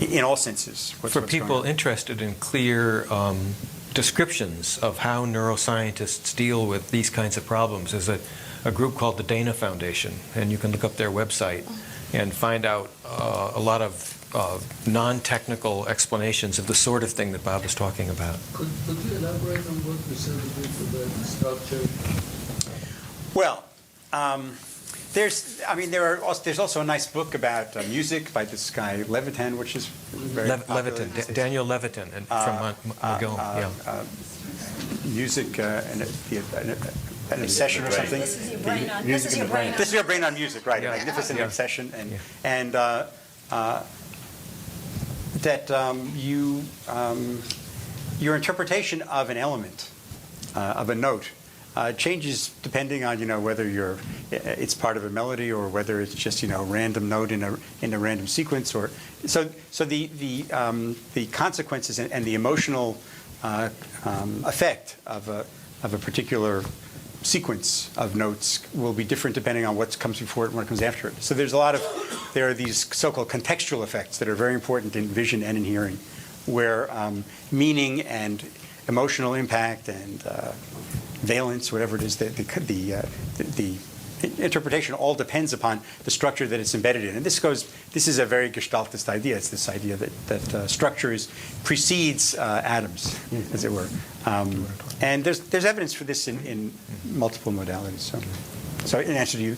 in all senses, what's For going people on. interested in clear descriptions of how neuroscientists deal with these kinds of problems, there's a group called the Dana Foundation, and you can look up their website and find out a lot of non-technical explanations of the sort of thing that Bob is talking about. Could you elaborate on what you said a bit about the structure? Well, there's also a nice book about music by this guy Levitan, which is very popular. Levitan, Daniel Levitan from McGill. Music and an obsession or something. This is your brain on- Music this is in the your brain brain. on- This is your brain on music, right? Yeah. A magnificent Yeah. obsession, and that your interpretation of an element, of a note, changes depending on whether it's part of a melody or whether it's just a random note in a random sequence, or so the consequences and the emotional effect of a particular sequence of notes will be different depending on what comes before it and what comes after it. So there are these so-called contextual effects that are very important in vision and in hearing, where meaning and emotional impact and valence, whatever it is, the interpretation all depends upon the structure that it's embedded in. And this is a very Gestaltist idea. It's this idea that structures precedes atoms, as it were. And there's evidence for this in multiple modalities. So in answer to you,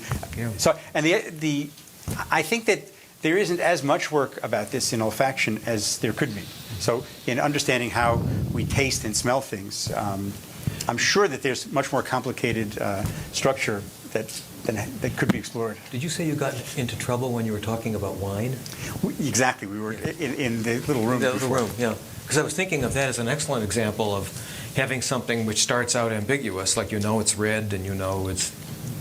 I think that there isn't as much work about this in olfaction as there could be. So in understanding how we taste and smell things, I'm sure that there's much more complicated structure that could be explored. Did you say you got into trouble when you were talking about wine? Exactly. We were in the little room. The little room, yeah. Because I was thinking of that as an excellent example of having something which starts out ambiguous, like you know it's red and you know it's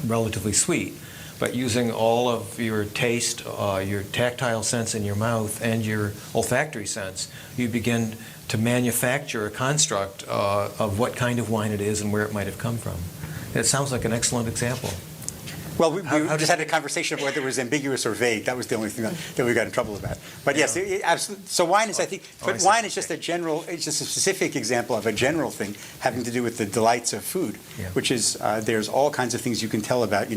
relatively sweet, but using all of your taste, your tactile sense in your mouth, and your olfactory sense, you begin to manufacture a construct of what kind of wine it is and where it might have come from. It sounds like an excellent example. Well, we just had a conversation of whether it was ambiguous or vague. That was the only thing that we got in trouble about. But yes, absolutely. So wine is, I think, but wine is just a general, it's just a specific example of a general thing having to do with the delights of food, which is there's all kinds of things you can tell about,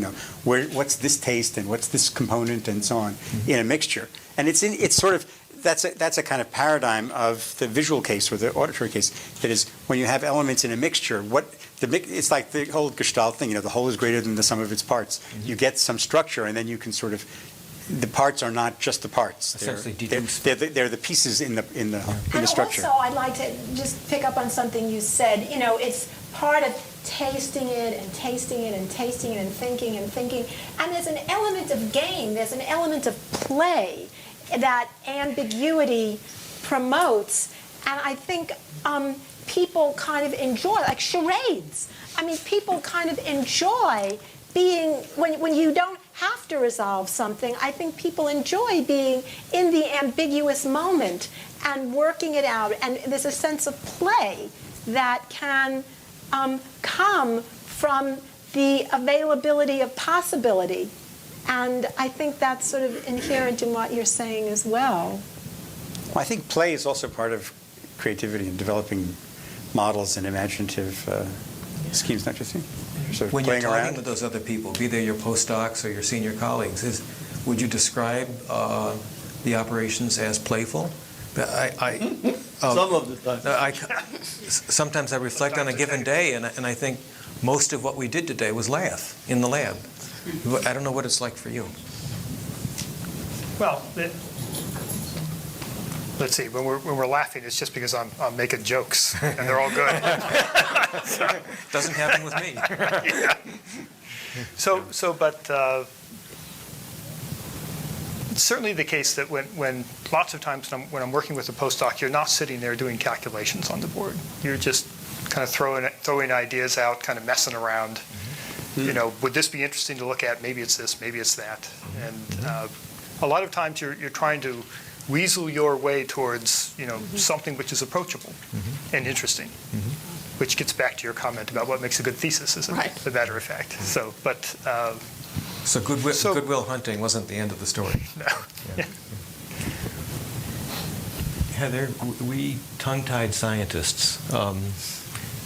what's this taste and what's this component and so on in a mixture. And it's sort of, that's a kind of paradigm of the visual case or the auditory case. That is, when you have elements in a mixture, it's like the whole Gestalt thing. The whole is greater than the sum of its parts. You get some structure, and then you can sort of. The parts are not just the parts. They're the pieces in the structure. And also, I'd like to just pick up on something you said. It's part of tasting it and tasting it and tasting it and thinking and thinking. And there's an element of game. There's an element of play that ambiguity promotes, and I think people kind of enjoy, like charades. I mean, people kind of enjoy being, when you don't have to resolve something, I think people enjoy being in the ambiguous moment and working it out, and there's a sense of play that can come from the availability of possibility. And I think that's sort of inherent in what you're saying as well. Well, I think play is also part of creativity and developing models and imaginative schemes, not just sort of when you're playing talking around. with those other people, be they your postdocs or your senior colleagues, would you describe the operations as playful? Some of the time. Sometimes I reflect on a given day, and I think most of what we did today was laugh in the lab. I don't know what it's like for you. Well, let's see. When we're laughing, it's just because I'm making jokes, and they're all good. Doesn't happen with me. Yeah. But it's certainly the case that when lots of times when I'm working with a postdoc, you're not sitting there doing calculations on the board. You're just kind of throwing ideas out, kind of messing around. Would this be interesting to look at? Maybe it's this, maybe it's that. And a lot of times you're trying to weasel your way towards, something which is approachable and interesting, which gets back to your comment about what makes a good thesis, as a matter of fact. So Goodwill Hunting wasn't the end of the story. No. Yeah. Heather, we tongue-tied scientists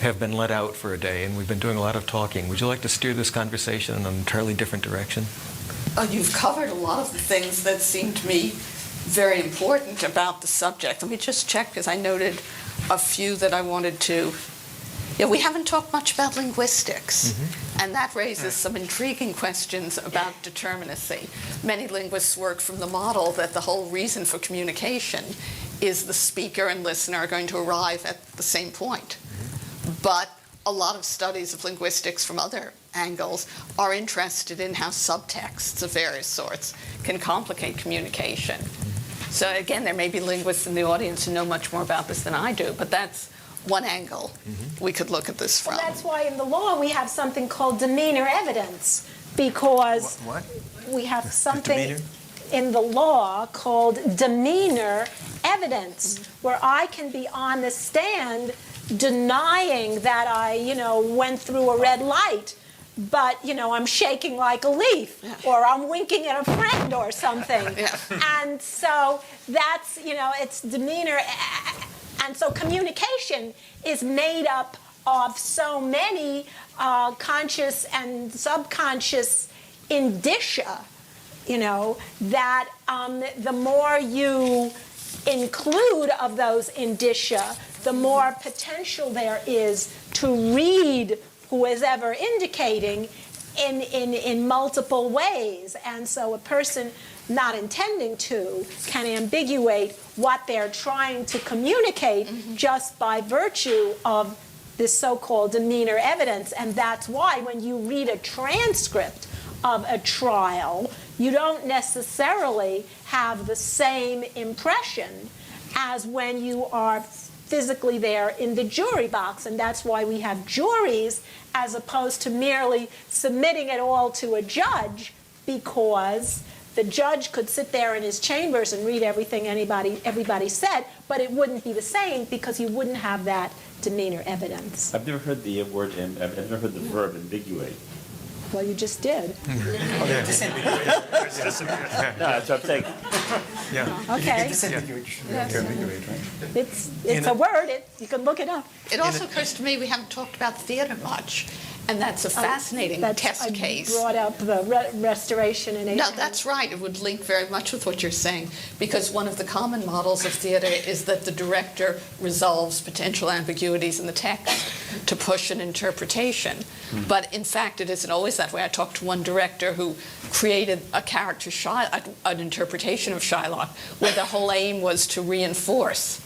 have been let out for a day, and we've been doing a lot of talking. Would you like to steer this conversation in an entirely different direction? You've covered a lot of the things that seem to me very important about the subject. Let me just check, because I noted a few that I wanted to. We haven't talked much about linguistics, and that raises some intriguing questions about determinacy. Many linguists work from the model that the whole reason for communication is the speaker and listener are going to arrive at the same point. But a lot of studies of linguistics from other angles are interested in how subtexts of various sorts can complicate communication. So again, there may be linguists in the audience who know much more about this than I do, but that's one angle we could look at this from. Well, that's why in the law we have something called demeanor evidence, because we have something in the law called demeanor evidence, where I can be on the stand denying that I, went through a red light, but I'm shaking like a leaf, or I'm winking at a friend or something. And so that's, it's demeanor. And so communication is made up of so many conscious and subconscious indicia, that the more you include of those indicia, the more potential there is to read who is ever indicating in multiple ways. And so a person not intending to can ambiguate what they're trying to communicate just by virtue of this so-called demeanor evidence. And that's why when you read a transcript of a trial, you don't necessarily have the same impression as when you are physically there in the jury box. And that's why we have juries as opposed to merely submitting it all to a judge, because the judge could sit there in his chambers and read everything everybody said, but it wouldn't be the same because he wouldn't have that demeanor evidence. I've never heard the word, I've never heard the verb ambiguate. Well, you just did. No, that's what I'm saying. Okay. It's a word. You can look it up. It also occurs to me we haven't talked about theater much, and that's a fascinating test case. Brought up the restoration in 1800. No, that's right. It would link very much with what you're saying, because one of the common models of theater is that the director resolves potential ambiguities in the text to push an interpretation. But in fact, it isn't always that way. I talked to one director who created a character, an interpretation of Shylock, where the whole aim was to reinforce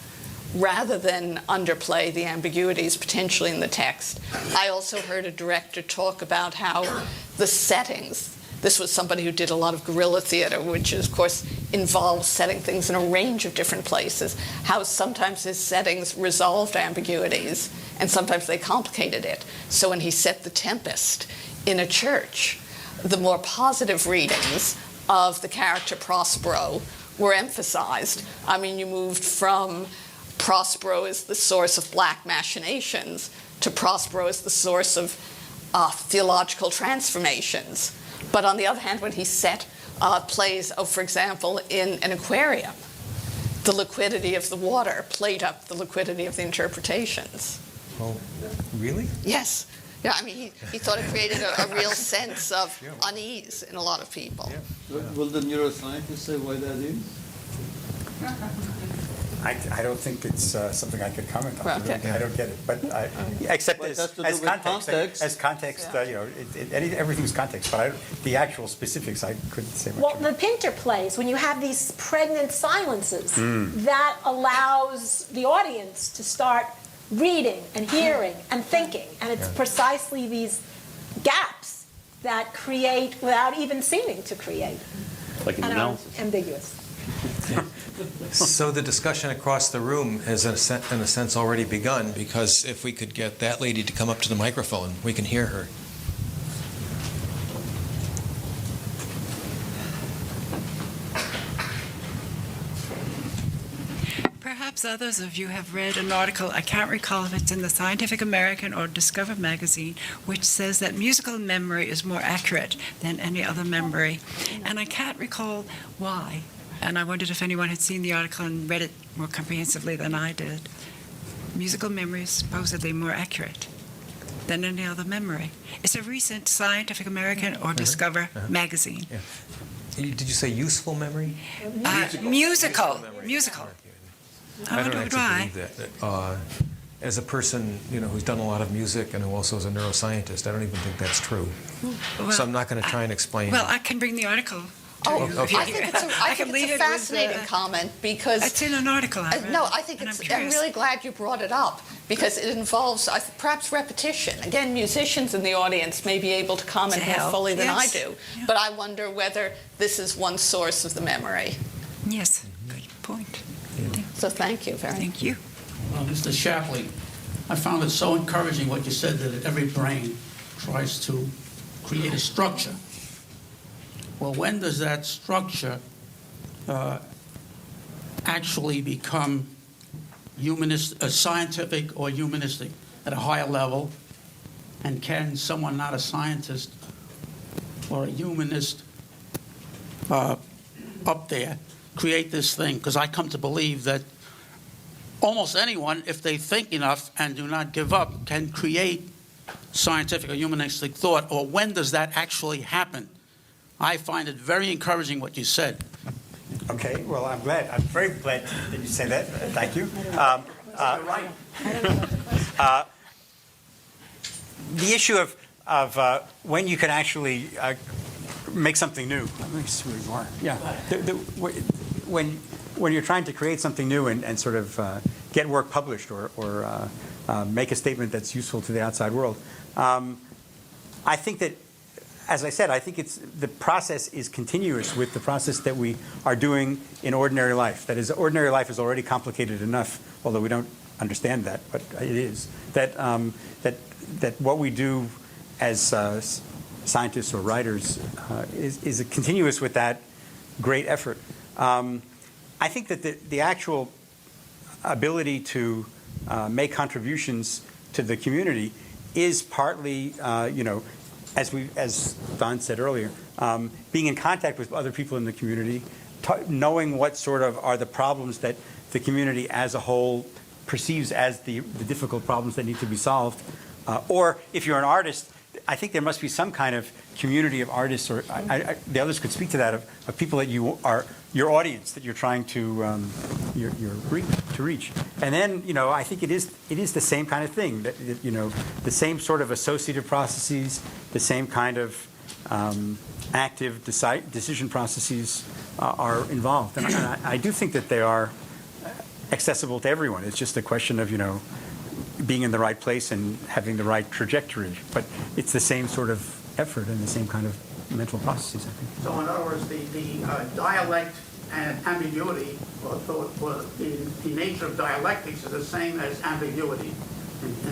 rather than underplay the ambiguities potentially in the text. I also heard a director talk about how the settings, this was somebody who did a lot of guerrilla theater, which of course involves setting things in a range of different places, how sometimes his settings resolved ambiguities and sometimes they complicated it. So when he set The Tempest in a church, the more positive readings of the character Prospero were emphasized. I mean, you moved from Prospero is the source of black machinations to Prospero is the source of theological transformations. But on the other hand, when he set plays, for example, in an aquarium, the liquidity of the water played up the liquidity of the interpretations. Oh, really? Yes. Yeah, I mean, he thought it created a real sense of unease in a lot of people. Will the neuroscientist say why that is? I don't think it's something I could comment on. Okay. I don't get it, but except Well, it has to do as with context. As context, everything's context. But the actual specifics, I couldn't say much. Well, about. the Pinter plays, when you have these pregnant silences, that allows the audience to start reading and hearing and thinking, and it's precisely these gaps that create without even seeming to create. Like an And are analysis. ambiguous. So the discussion across the room has, in a sense, already begun, because if we could get that lady to come up to the microphone, we can hear her. Perhaps others of you have read an article, I can't recall if it's in the Scientific American or Discover magazine, which says that musical memory is more accurate than any other memory. And I can't recall why. And I wondered if anyone had seen the article and read it more comprehensively than I did. Musical memory is supposedly more accurate than any other memory. It's a recent Scientific American or Discover magazine. Yeah. Did you say useful memory? Musical. I don't wonder actually why. believe that. As a person, who's done a lot of music and who also is a neuroscientist, I don't even think that's true. So I'm not going to try and explain. Well, I can bring the article. Oh, Okay. I think it's a fascinating comment because It's in an article I read. no, I think and I'm curious. really glad you brought it up because it involves perhaps repetition. Again, musicians in the audience may be able to comment To more help, fully than yes. I do, Yeah. but I wonder whether this is one source of the memory. Yes, good point. So thank you very much. Thank you. Mr. Shapley, I found it so encouraging what you said, that every brain tries to create a structure. Well, when does that structure actually become scientific or humanistic at a higher level? And can someone not a scientist or a humanist up there create this thing? Because I come to believe that almost anyone, if they think enough and do not give up, can create scientific or humanistic thought. Or when does that actually happen? I find it very encouraging what you said. Okay, well, I'm very glad that you say that. Thank you. The issue of when you can actually make something new. Let me see where you are. Yeah. When you're trying to create something new and sort of get work published or make a statement that's useful to the outside world, I think that, as I said, I think the process is continuous with the process that we are doing in ordinary life. That is, ordinary life is already complicated enough, although we don't understand that, but it is. That what we do as scientists or writers is continuous with that great effort. I think that the actual ability to make contributions to the community is partly, as Don said earlier, being in contact with other people in the community, knowing what sort of are the problems that the community as a whole perceives as the difficult problems that need to be solved. Or if you're an artist, I think there must be some kind of community of artists, or the others could speak to that, of people that you are, your audience that you're trying to reach. And then, I think it is the same kind of thing, that the same sort of associative processes, the same kind of active decision processes are involved. And I do think that they are accessible to everyone. It's just a question of, being in the right place and having the right trajectory. But it's the same sort of effort and the same kind of mental processes, I think. So in other words, the dialect and ambiguity, or the nature of dialectics is the same as ambiguity.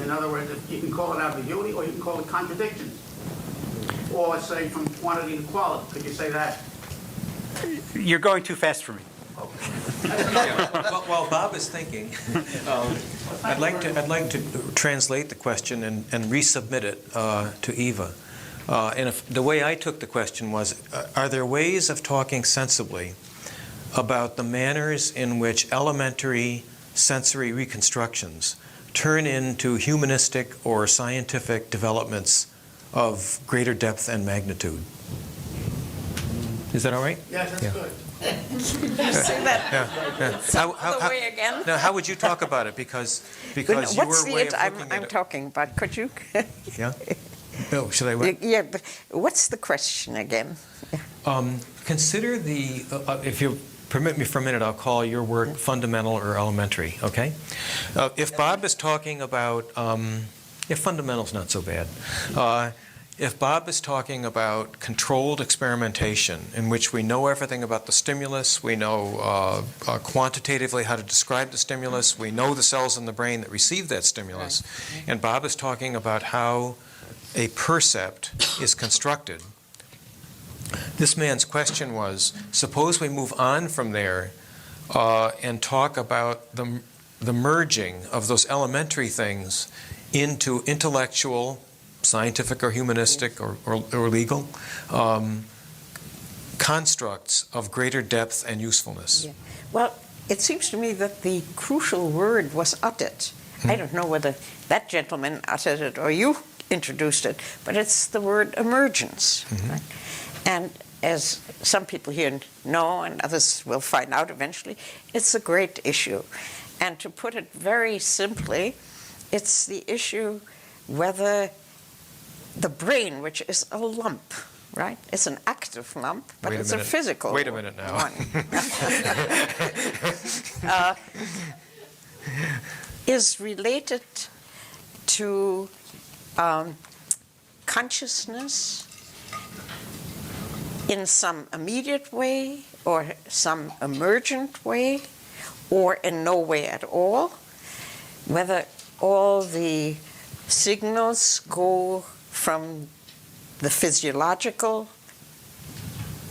In other words, you can call it ambiguity or you can call it contradictions. Or say from quantity to quality. Could you say that? You're going too fast for me. While Bob is thinking, I'd like to translate the question and resubmit it to Eva. And the way I took the question was, are there ways of talking sensibly about the manners in which elementary sensory reconstructions turn into humanistic or scientific developments of greater depth and magnitude? Is that all right? Yes, that's good. Say that the way again. Now, how would you talk about it? Because what's your the way it of looking I'm at talking about? Could you? Yeah. Oh, should I wait? Yeah, but what's the question again? Consider if you permit me for a minute, I'll call your work fundamental or elementary, okay? If Bob is talking about, fundamental's not so bad. If Bob is talking about controlled experimentation in which we know everything about the stimulus, we know quantitatively how to describe the stimulus, we know the cells in the brain that receive that stimulus, and Bob is talking about how a percept is constructed. This man's question was, suppose we move on from there and talk about the merging of those elementary things into intellectual, scientific or humanistic or legal constructs of greater depth and usefulness. Yeah. Well, it seems to me that the crucial word was uttered. I don't know whether that gentleman uttered it or you introduced it, but it's the word emergence. Right? And as some people here know, and others will find out eventually, it's a great issue. And to put it very simply, it's the issue whether the brain, which is a lump, right? It's an active lump, but it's a physical Wait a minute now. one. Is related to consciousness in some immediate way or some emergent way or in no way at all, whether all the signals go from the physiological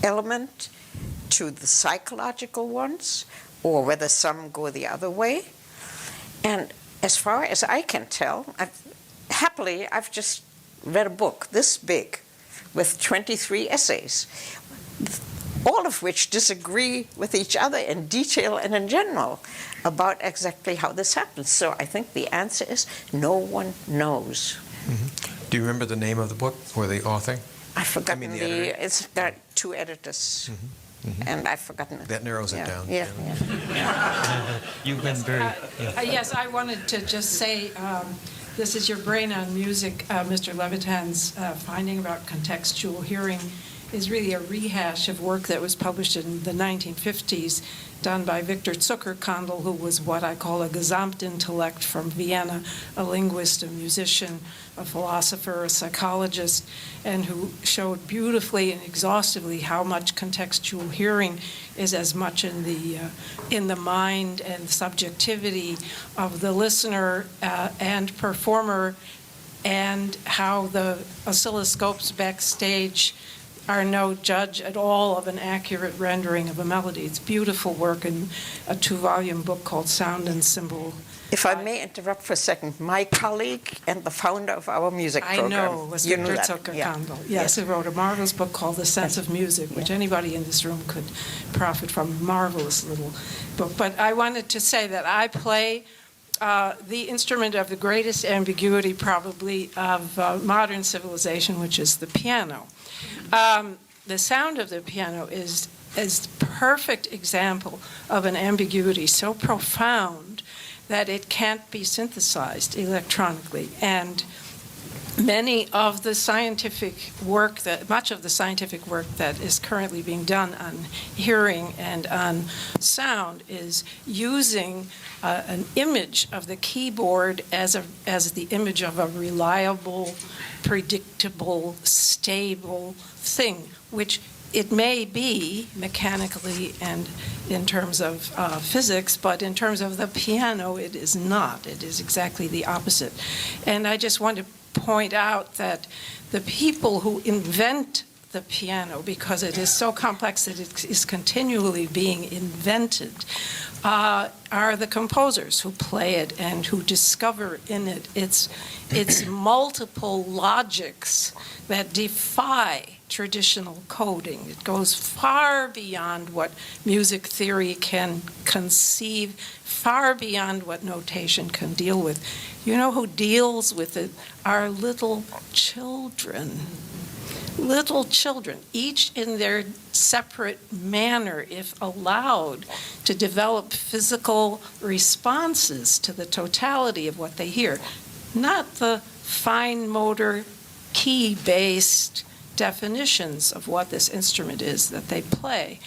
element to the psychological ones, or whether some go the other way. And as far as I can tell, happily, I've just read a book this big with 23 essays, all of which disagree with each other in detail and in general about exactly how this happens. So I think the answer is no one knows. Mm-hmm. Do you remember the name of the book or the author? I've forgotten the editor? it's got 2 editors. Mm-hmm. Mm-hmm. And I've forgotten it. That narrows it down. Yeah. You've been very... Yes, I wanted to just say, this is your brain on music. Mr. Levitan's finding about contextual hearing is really a rehash of work that was published in the 1950s, done by Victor Zuckerkandl, who was what I call a Gesamtintellekt from Vienna, a linguist, a musician, a philosopher, a psychologist, and who showed beautifully and exhaustively how much contextual hearing is as much in the mind and subjectivity of the listener and performer, and how the oscilloscopes backstage are no judge at all of an accurate rendering of a melody. It's beautiful work in a 2-volume book called Sound and Symbol. If I may interrupt for a second, my colleague and the founder of our music program. I know, was Victor Zuckerkandl. Yes, he wrote a marvelous book called The Sense of Music, which anybody in this room could profit from. Marvelous little book. But I wanted to say that I play the instrument of the greatest ambiguity, probably, of modern civilization, which is the piano. The sound of the piano is a perfect example of an ambiguity so profound that it can't be synthesized electronically. And much of the scientific work that is currently being done on hearing and on sound is using an image of the keyboard as the image of a reliable, predictable, stable thing, which it may be mechanically and in terms of physics, but in terms of the piano, it is not. It is exactly the opposite. And I just want to point out that the people who invent the piano, because it is so complex that it is continually being invented, are the composers who play it and who discover in it its multiple logics that defy traditional coding. It goes far beyond what music theory can conceive, far beyond what notation can deal with. You know who deals with it? Are little children. Little children, each in their separate manner, if allowed, to develop physical responses to the totality of what they hear. Not the fine motor, key-based definitions of what this instrument is that they play,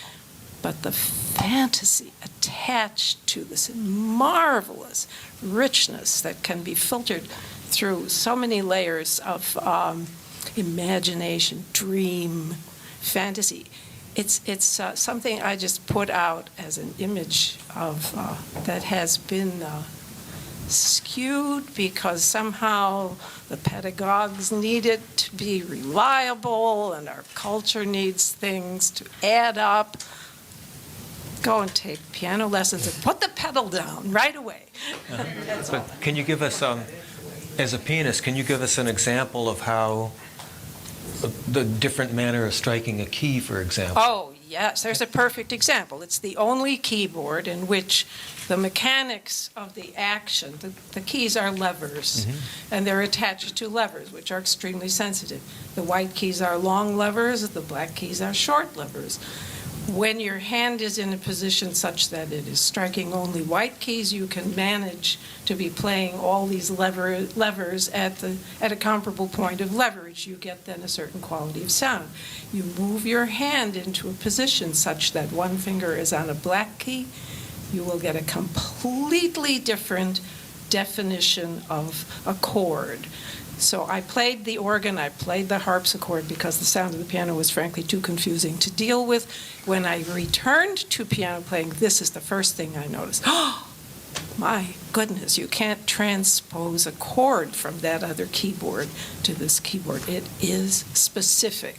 but the fantasy attached to this marvelous richness that can be filtered through so many layers of imagination, dream, fantasy. It's something I just put out as an image of that has been skewed because somehow the pedagogues need it to be reliable and our culture needs things to add up. Go and take piano lessons and put the pedal down right away. That's all. But can you give us, as a pianist, can you give us an example of how the different manner of striking a key, for example? Oh, yes, there's a perfect example. It's the only keyboard in which the mechanics of the action, the keys are levers, and they're attached to levers, which are extremely sensitive. The white keys are long levers, the black keys are short levers. When your hand is in a position such that it is striking only white keys, you can manage to be playing all these levers at a comparable point of leverage. You get then a certain quality of sound. You move your hand into a position such that one finger is on a black key, you will get a completely different definition of a chord. So I played the organ, I played the harpsichord because the sound of the piano was frankly too confusing to deal with. When I returned to piano playing, this is the first thing I noticed. Oh, my goodness, you can't transpose a chord from that other keyboard to this keyboard. It is specific.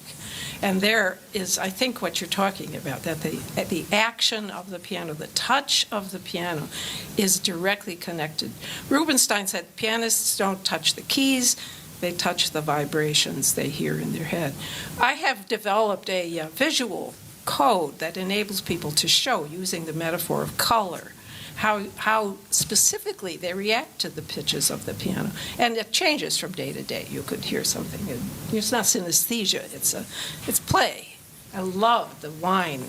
And there is, I think, what you're talking about, that the action of the piano, the touch of the piano is directly connected. Rubinstein said pianists don't touch the keys, They touch the vibrations they hear in their head. I have developed a visual code that enables people to show, using the metaphor of color, how specifically they react to the pitches of the piano. And it changes from day to day. You could hear something. It's not synesthesia, it's play. I love the wine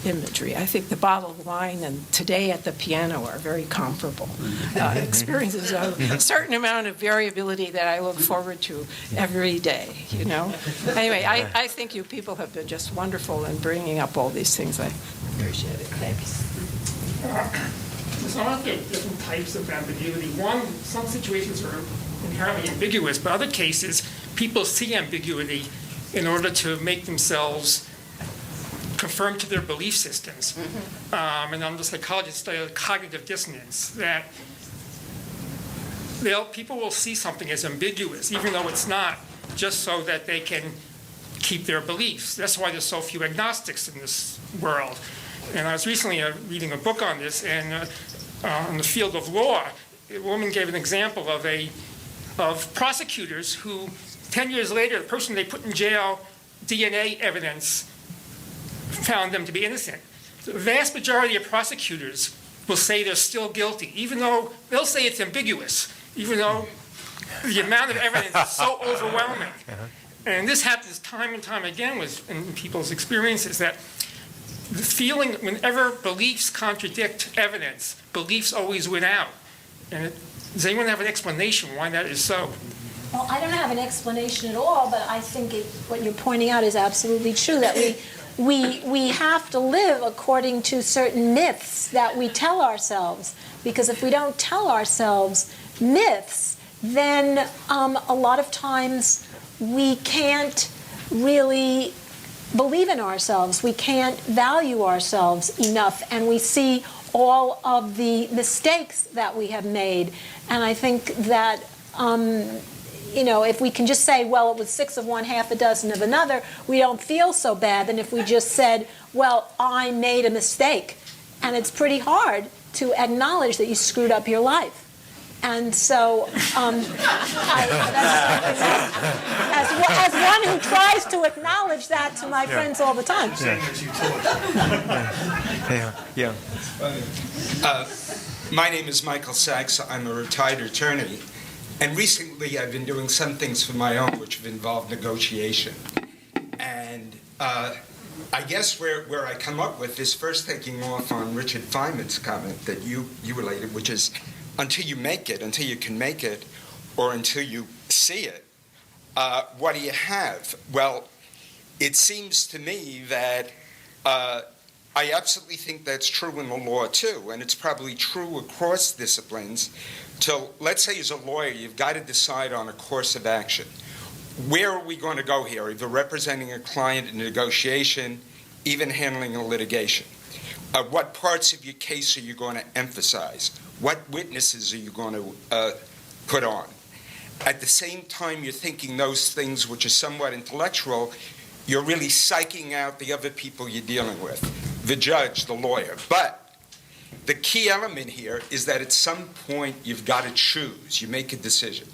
imagery. I think the bottled wine and today at the piano are very comparable experiences. A certain amount of variability that I look forward to every day, you know. Anyway, I think you people have been just wonderful in bringing up all these things. I appreciate it. Thanks. There's a lot of different types of ambiguity. One, some situations are inherently ambiguous, but other cases, people see ambiguity in order to make themselves conform to their belief systems. And I'm the psychologist study cognitive dissonance, that people will see something as ambiguous, even though it's not, just so that they can keep their beliefs. That's why there's so few agnostics in this world. And I was recently reading a book on this, and in the field of law, a woman gave an example of prosecutors who, 10 years later, the person they put in jail, DNA evidence found them to be innocent. The vast majority of prosecutors will say they're still guilty, even though they'll say it's ambiguous, even though the amount of evidence is so overwhelming. And this happens time and time again in people's experiences, that the feeling, whenever beliefs contradict evidence, beliefs always win out. And does anyone have an explanation why that is so? Well, I don't have an explanation at all, but I think what you're pointing out is absolutely true, that we have to live according to certain myths that we tell ourselves. Because if we don't tell ourselves myths, then a lot of times we can't really believe in ourselves. We can't value ourselves enough, and we see all of the mistakes that we have made. And I think that if we can just say, well, it was 6 of one, half a dozen of another, we don't feel so bad than if we just said, well, I made a mistake. And it's pretty hard to acknowledge that you screwed up your life. And so, as one who tries to acknowledge that to my friends all the time. My name is Michael Sachs. I'm a retired attorney. And recently I've been doing some things for my own which have involved negotiation. And I guess where I come up with is first taking off on Richard Feynman's comment that you related, which is until you can make it, or until you see it, what do you have? Well, it seems to me that I absolutely think that's true in the law too, and it's probably true across disciplines. So let's say as a lawyer, you've got to decide on a course of action. Where are we going to go here? Either representing a client in negotiation, even handling a litigation. What parts of your case are you going to emphasize? What witnesses are you going to put on? At the same time you're thinking those things which are somewhat intellectual, you're really psyching out the other people you're dealing with, the judge, the lawyer. But the key element here is that at some point you've got to choose. You make a decision.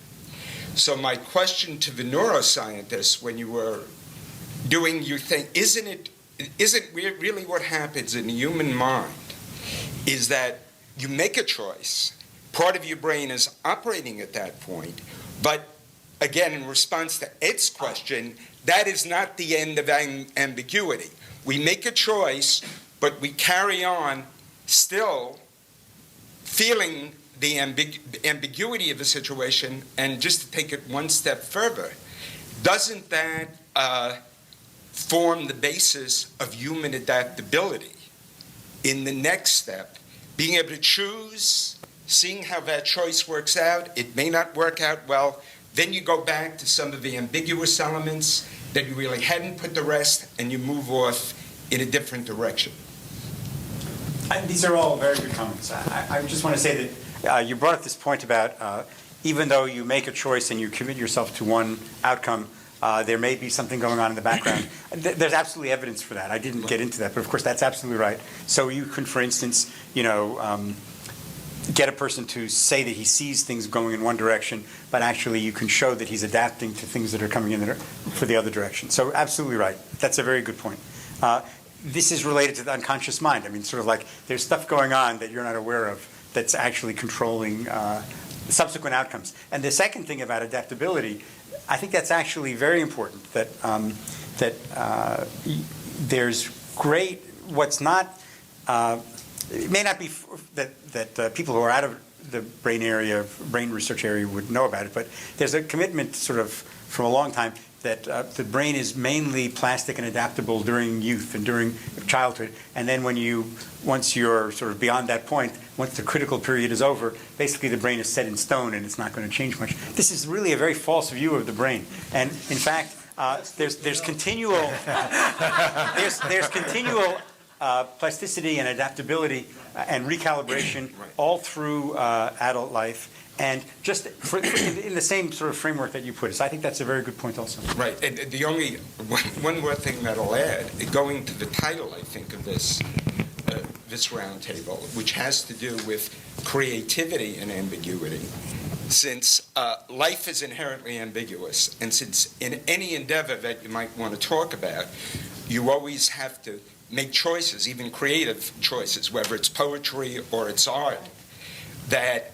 So my question to the neuroscientists when you were doing your thing, isn't really what happens in the human mind is that you make a choice. Part of your brain is operating at that point. But again, in response to Ed's question, that is not the end of ambiguity. We make a choice, but we carry on still feeling the ambiguity of the situation. And just to take it one step further, doesn't that form the basis of human adaptability in the next step? Being able to choose, seeing how that choice works out, it may not work out well, then you go back to some of the ambiguous elements that you really hadn't put to rest, and you move off in a different direction. These are all very good comments. I just want to say that you brought up this point about even though you make a choice and you commit yourself to one outcome, there may be something going on in the background. There's absolutely evidence for that. I didn't get into that, but of course that's absolutely right. So you can, for instance, get a person to say that he sees things going in one direction, but actually you can show that he's adapting to things that are coming in for the other direction. So absolutely right. That's a very good point. This is related to the unconscious mind. I mean, sort of like there's stuff going on that you're not aware of that's actually controlling subsequent outcomes. And the second thing about adaptability, I think that's actually very important, that there's great, what's not, it may not be that people who are out of the brain research area would know about it, but there's a commitment sort of from a long time that the brain is mainly plastic and adaptable during youth and during childhood, and then once you're sort of beyond that point, once the critical period is over, basically the brain is set in stone and it's not going to change much. This is really a very false view of the brain, and in fact, there's continual plasticity and adaptability and recalibration all through adult life. And just in the same sort of framework that you put it. So I think that's a very good point also. Right. And the only one more thing that I'll add, going to the title, I think, of this roundtable, which has to do with creativity and ambiguity. Since life is inherently ambiguous, and since in any endeavor that you might want to talk about, you always have to make choices, even creative choices, whether it's poetry or it's art, that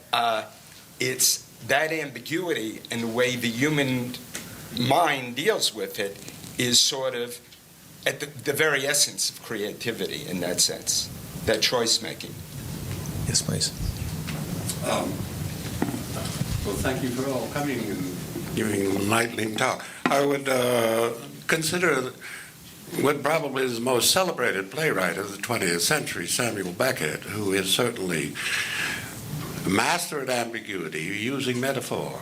it's that ambiguity and the way the human mind deals with it is sort of at the very essence of creativity in that sense, that choice-making. Yes, please. Well, thank you for all coming and giving an enlightening talk. I would consider what probably is the most celebrated playwright of the 20th century, Samuel Beckett, who is certainly a master at ambiguity, using metaphor.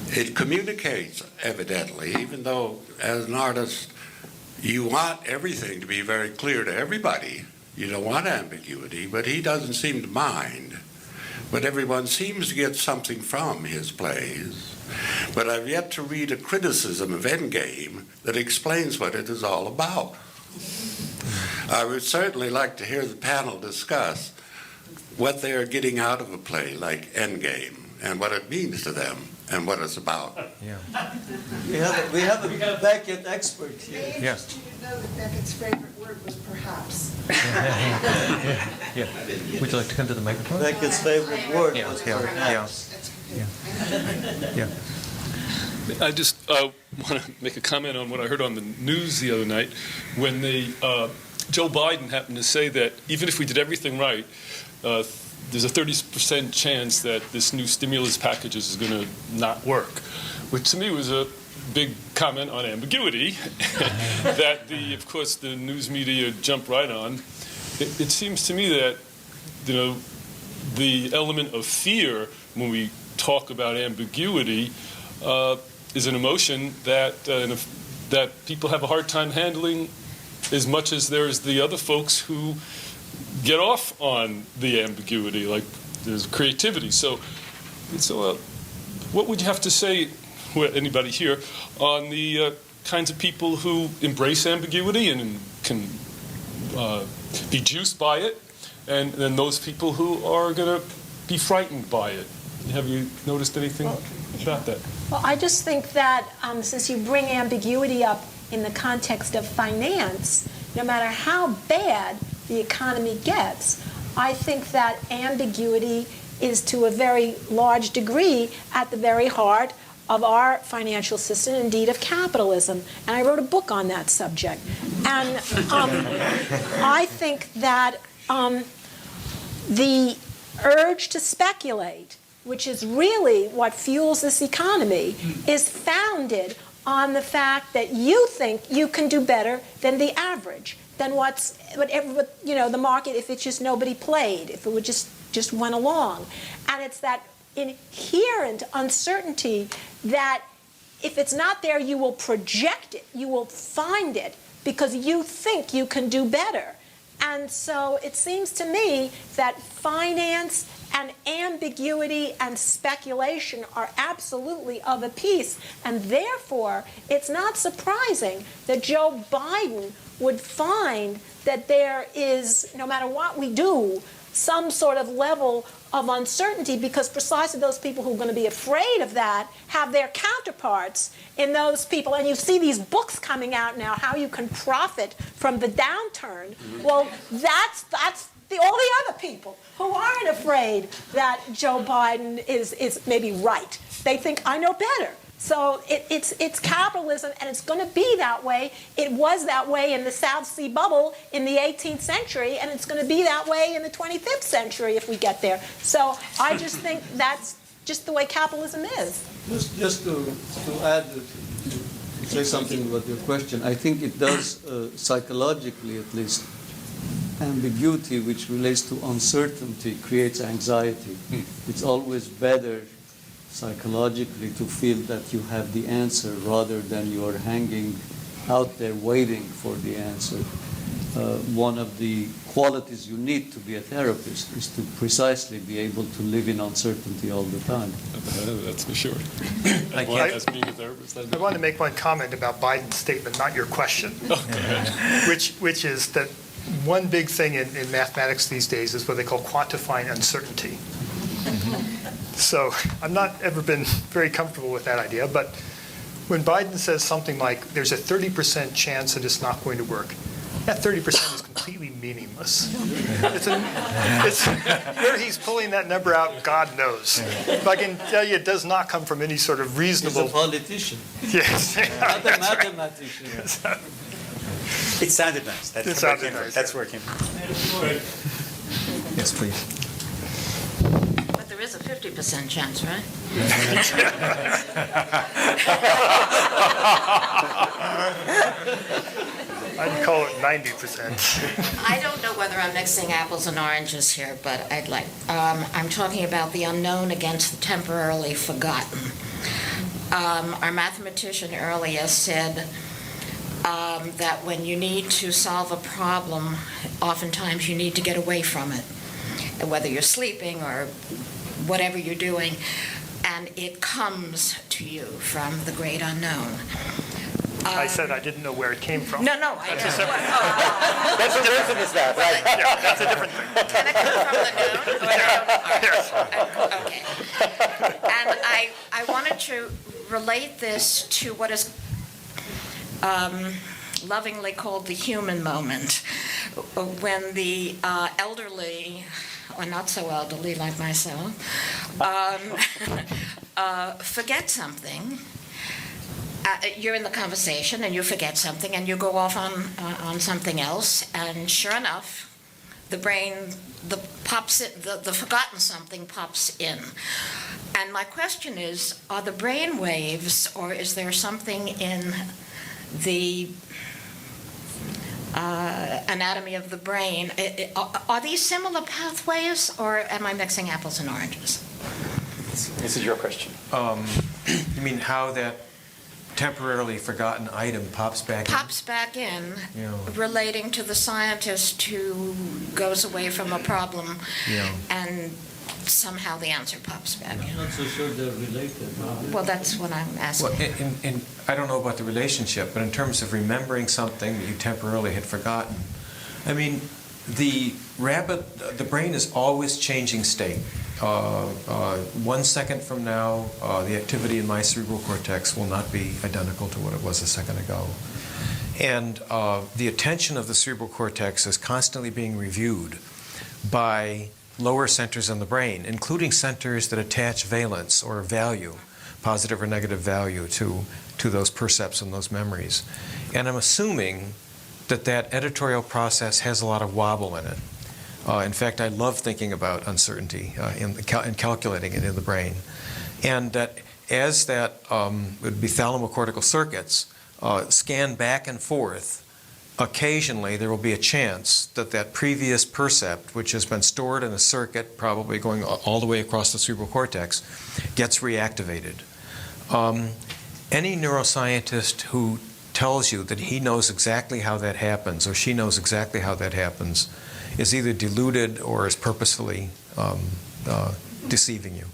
It communicates, evidently, even though as an artist you want everything to be very clear to everybody. You don't want ambiguity, but he doesn't seem to mind. But everyone seems to get something from his plays. But I've yet to read a criticism of Endgame that explains what it is all about. I would certainly like to hear the panel discuss what they are getting out of a play like Endgame and what it means to them and what it's about. Yeah. We have a Beckett expert here. Very interesting to know that Beckett's favorite word was perhaps. Yeah. Would you like to come to the microphone? Becket's favorite word Yeah. was Yeah. perhaps. Yeah. I just want to make a comment on what I heard on the news the other night when Joe Biden happened to say that even if we did everything right, there's a 30% chance that this new stimulus package is going to not work, which to me was a big comment on ambiguity that of course the news media jumped right on. It seems to me that the element of fear when we talk about ambiguity is an emotion that people have a hard time handling, as much as there's the other folks who get off on the ambiguity, like there's creativity. So what would you have to say, anybody here, on the kinds of people who embrace ambiguity and can be juiced by it, and then those people who are going to be frightened by it? Have you noticed anything about that? Well, I just think that since you bring ambiguity up in the context of finance, no matter how bad the economy gets, I think that ambiguity is to a very large degree at the very heart of our financial system, indeed of capitalism. And I wrote a book on that subject. And I think that the urge to speculate, which is really what fuels this economy, is founded on the fact that you think you can do better than the average, than the market, if it's just nobody played, if it would just went along. And it's that inherent uncertainty that if it's not there, you will project it, you will find it, because you think you can do better. And so it seems to me that finance and ambiguity and speculation are absolutely of a piece. And therefore, it's not surprising that Joe Biden would find that there is, no matter what we do, some sort of level of uncertainty, because precisely those people who are going to be afraid of that have their counterparts in those people. And you see these books coming out now, how you can profit from the downturn. Well, that's all the other people who aren't afraid that Joe Biden is maybe right. They think, I know better. So it's capitalism, and it's going to be that way. It was that way in the South Sea Bubble in the 18th century, and it's going to be that way in the 25th century if we get there. So I just think that's just the way capitalism is. Just to add, to say something about your question, I think it does, psychologically at least, ambiguity, which relates to uncertainty, creates anxiety. It's always better psychologically to feel that you have the answer rather than you are hanging out there waiting for the answer. One of the qualities you need to be a therapist is to precisely be able to live in uncertainty all the time. That's for sure. I want to make one comment about Biden's statement, not your question, which is that one big thing in mathematics these days is what they call quantifying uncertainty. So I've not ever been very comfortable with that idea, but when Biden says something like, there's a 30% chance that it's not going to work, that 30% is completely meaningless. Where he's pulling that number out, God knows. But I can tell you it does not come from any sort of reasonable... He's a politician. Yes. Not a mathematician. It sounded nice. That's where it came from. Yes, please. There is a 50% chance, right? I'd call it 90%. I don't know whether I'm mixing apples and oranges here, but I'm talking about the unknown against the temporarily forgotten. Our mathematician earlier said that when you need to solve a problem, oftentimes you need to get away from it, whether you're sleeping or whatever you're doing, and it comes to you from the great unknown. I said I didn't know where it came from. No, I know. That's a different is that, right? Yeah, that's a different thing. Can it come from the known? Okay. And I wanted to relate this to what is lovingly called the human moment, when the elderly, or not so elderly like myself, forget something. You're in the conversation and you forget something and you go off on something else, and sure enough, the brain the forgotten something pops in. And my question is, are the brain waves, or is there something in the anatomy of the brain, are these similar pathways, or am I mixing apples and oranges? This is your question. You mean how that temporarily forgotten item pops back in, relating to the scientist who goes away from a problem, and somehow the answer pops back in. I'm not so sure they're related. Well, that's what I'm asking. Well, I don't know about the relationship, but in terms of remembering something that you temporarily had forgotten, I mean, the brain is always changing state. 1 second from now, the activity in my cerebral cortex will not be identical to what it was a second ago. And the attention of the cerebral cortex is constantly being reviewed by lower centers in the brain, including centers that attach valence or value, positive or negative value, to those percepts and those memories. And I'm assuming that editorial process has a lot of wobble in it. In fact, I love thinking about uncertainty and calculating it in the brain. And that as that would be thalamocortical circuits scan back and forth, occasionally there will be a chance that previous percept, which has been stored in a circuit, probably going all the way across the cerebral cortex, gets reactivated. Any neuroscientist who tells you that he knows exactly how that happens, or she knows exactly how that happens, is either deluded or is purposefully deceiving you.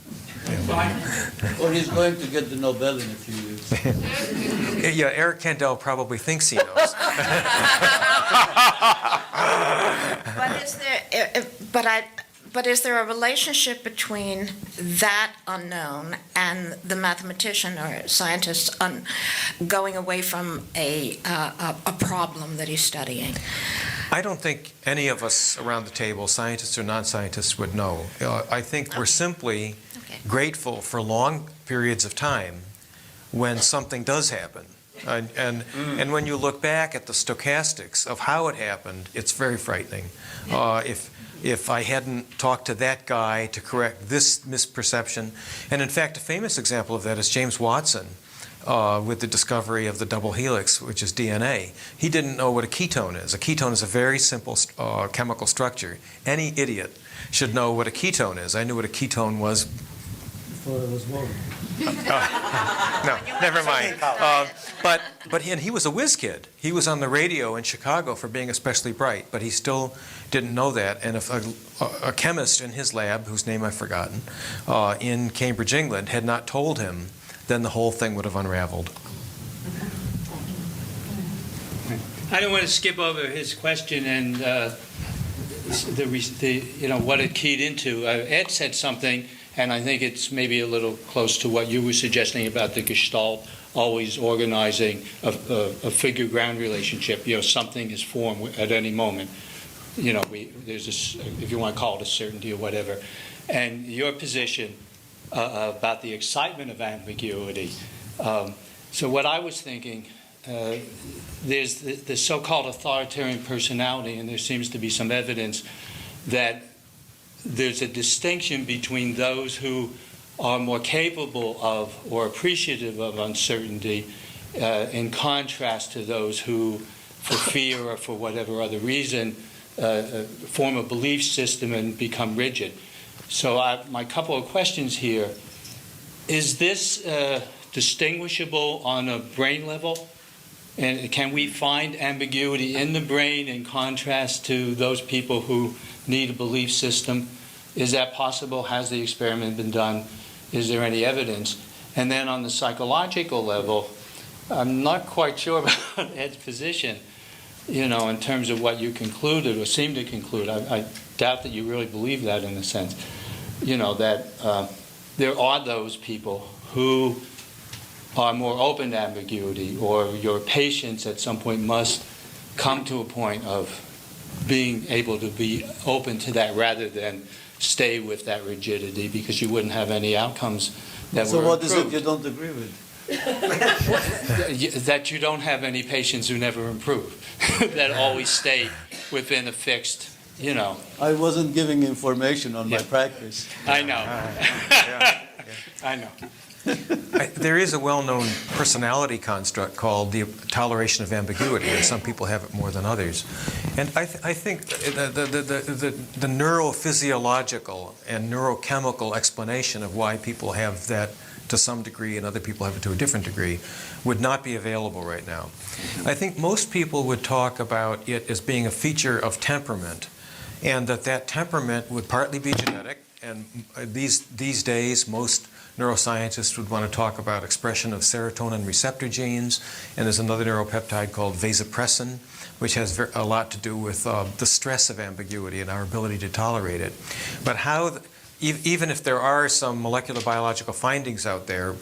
Or he's going to get the Nobel in a few years. Yeah, Eric Kandel probably thinks he knows. But But is there a relationship between that unknown and the mathematician or scientist going away from a problem that he's studying? I don't think any of us around the table, scientists or non-scientists, would know. I think we're simply grateful for long periods of time when something does happen. And when you look back at the stochastics of how it happened, it's very frightening. If I hadn't talked to that guy to correct this misperception, and in fact, a famous example of that is James Watson with the discovery of the double helix, which is DNA. He didn't know what a ketone is. A ketone is a very simple chemical structure. Any idiot should know what a ketone is. I knew what a ketone was. Before I was born. No, never mind. But he was a whiz kid. He was on the radio in Chicago for being especially bright, but he still didn't know that. And if a chemist in his lab, whose name I've forgotten, in Cambridge, England, had not told him, then the whole thing would have unraveled. I don't want to skip over his question and what it keyed into. Ed said something, and I think it's maybe a little close to what you were suggesting about the Gestalt always organizing a figure-ground relationship. Something is formed at any moment. There's this, if you want to call it a certainty or whatever. And your position about the excitement of ambiguity. So what I was thinking, there's the so-called authoritarian personality, and there seems to be some evidence that there's a distinction between those who are more capable of or appreciative of uncertainty in contrast to those who, for fear or for whatever other reason, form a belief system and become rigid. So my couple of questions here, is this distinguishable on a brain level? And can we find ambiguity in the brain in contrast to those people who need a belief system? Is that possible? Has the experiment been done? Is there any evidence? And then on the psychological level, I'm not quite sure about Ed's position, in terms of what you concluded or seem to conclude. I doubt that you really believe that in a sense. That there are those people who are more open to ambiguity, or your patients at some point must come to a point of being able to be open to that rather than stay with that rigidity, because you wouldn't have any outcomes that So were what is it improved. you don't agree with? That you don't have any patients who never improve, that always stay within a fixed, I wasn't giving information on my practice. I know. I know. There is a well-known personality construct called the toleration of ambiguity, and some people have it more than others. And I think the neurophysiological and neurochemical explanation of why people have that to some degree and other people have it to a different degree would not be available right now. I think most people would talk about it as being a feature of temperament, and that temperament would partly be genetic, and these days most neuroscientists would want to talk about expression of serotonin receptor genes, and there's another neuropeptide called vasopressin, which has a lot to do with the stress of ambiguity and our ability to tolerate it. But even if there are some molecular biological findings out there,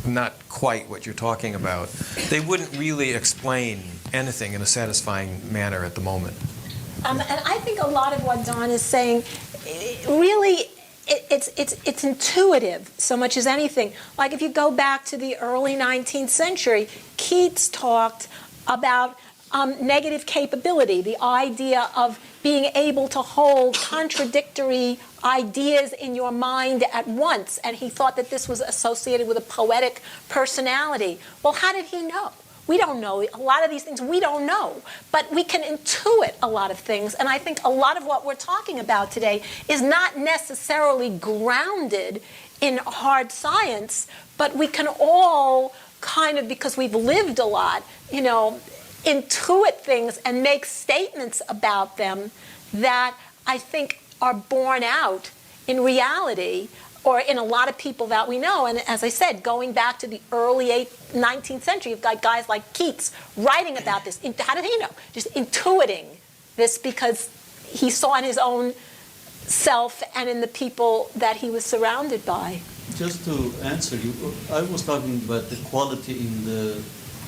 not quite what you're talking about, they wouldn't really explain anything in a satisfying manner at the moment. And I think a lot of what Don is saying, really, it's intuitive so much as anything. Like if you go back to the early 19th century, Keats talked about negative capability, the idea of being able to hold contradictory ideas in your mind at once, and he thought that this was associated with a poetic personality. Well, how did he know? We don't know. A lot of these things we don't know, but we can intuit a lot of things, and I think a lot of what we're talking about today is not necessarily grounded in hard science, but we can all kind of, because we've lived a lot, intuit things and make statements about them that I think are borne out in reality, or in a lot of people that we know. And as I said, going back to the early 19th century, you've got guys like Keats writing about this. How did he know? Just intuiting this because he saw in his own self and in the people that he was surrounded by. Just to answer you, I was talking about the quality in the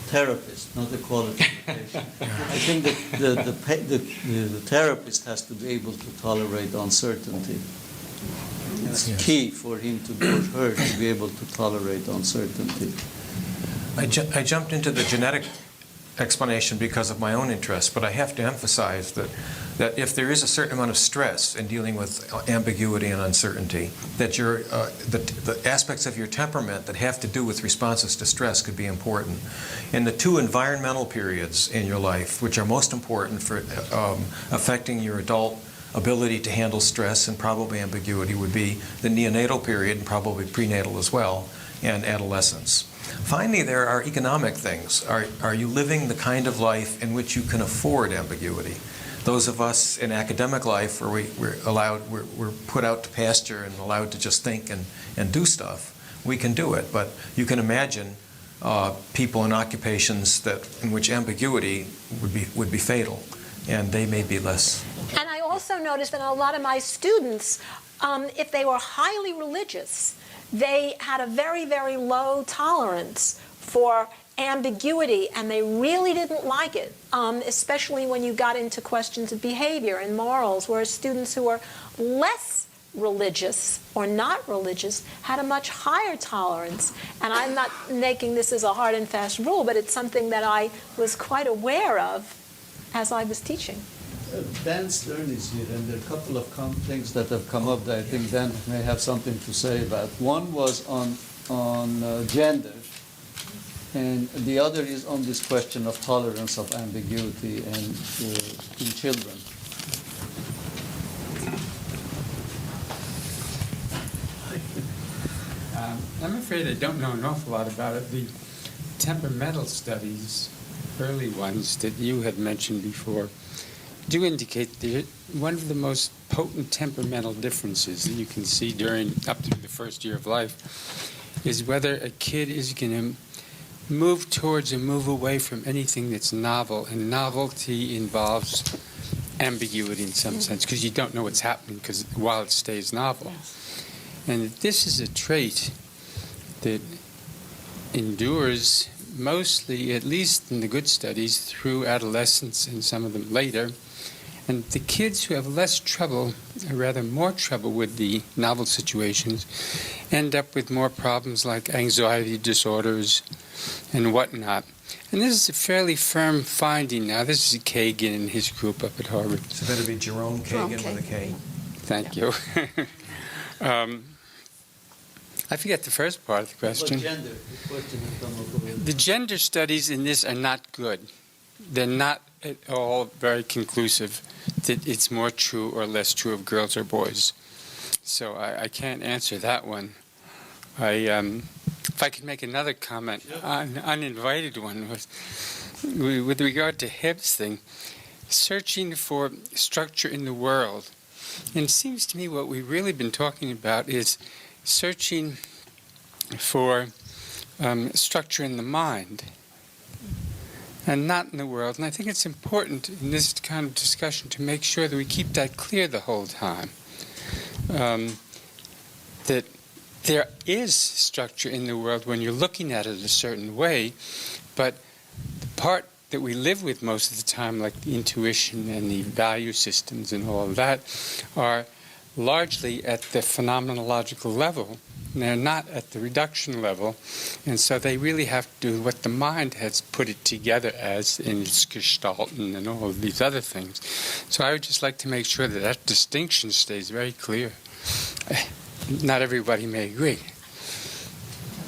therapist, not the quality in the patient. I think that the therapist has to be able to tolerate uncertainty. It's key for him to or her to be able to tolerate uncertainty. I jumped into the genetic explanation because of my own interest, but I have to emphasize that if there is a certain amount of stress in dealing with ambiguity and uncertainty, that the aspects of your temperament that have to do with responses to stress could be important. And the two environmental periods in your life, which are most important for affecting your adult ability to handle stress and probably ambiguity, would be the neonatal period and probably prenatal as well, and adolescence. Finally, there are economic things. Are you living the kind of life in which you can afford ambiguity? Those of us in academic life where we're put out to pasture and allowed to just think and do stuff, we can do it. But you can imagine people in occupations in which ambiguity would be fatal, and they may be less. And I also noticed that a lot of my students, if they were highly religious, they had a very, very low tolerance for ambiguity, and they really didn't like it, especially when you got into questions of behavior and morals, whereas students who were less religious or not religious had a much higher tolerance. And I'm not making this as a hard and fast rule, but it's something that I was quite aware of as I was teaching. Dan Stern is here, and there are a couple of things that have come up that I think Dan may have something to say about. One was on gender, and the other is on this question of tolerance of ambiguity and in children. I'm afraid I don't know an awful lot about it. The temperamental studies, early ones that you had mentioned before, do indicate that one of the most potent temperamental differences that you can see up to the first year of life is whether a kid is going to move towards or move away from anything that's novel. And novelty involves ambiguity in some sense, because you don't know what's happening while it stays novel. And this is a trait that endures mostly, at least in the good studies, through adolescence and some of them later. And the kids who have less trouble, or rather more trouble with the novel situations, end up with more problems like anxiety disorders and whatnot. And this is a fairly firm finding now. This is Kagan and his group up at Harvard. So that'd be Jerome Kagan with a K. Thank you. I forget the first part of the question. The gender studies in this are not good. They're not at all very conclusive that it's more true or less true of girls or boys. So I can't answer that one. If I could make another comment, an uninvited one, with regard to Hebb's thing, searching for structure in the world. And it seems to me what we've really been talking about is searching for structure in the mind and not in the world. And I think it's important in this kind of discussion to make sure that we keep that clear the whole time. That there is structure in the world when you're looking at it a certain way, but the part that we live with most of the time, like the intuition and the value systems and all of that, are largely at the phenomenological level. They're not at the reduction level, and so they really have to do what the mind has put it together as in its Gestalten and all of these other things. So I would just like to make sure that that distinction stays very clear. Not everybody may agree.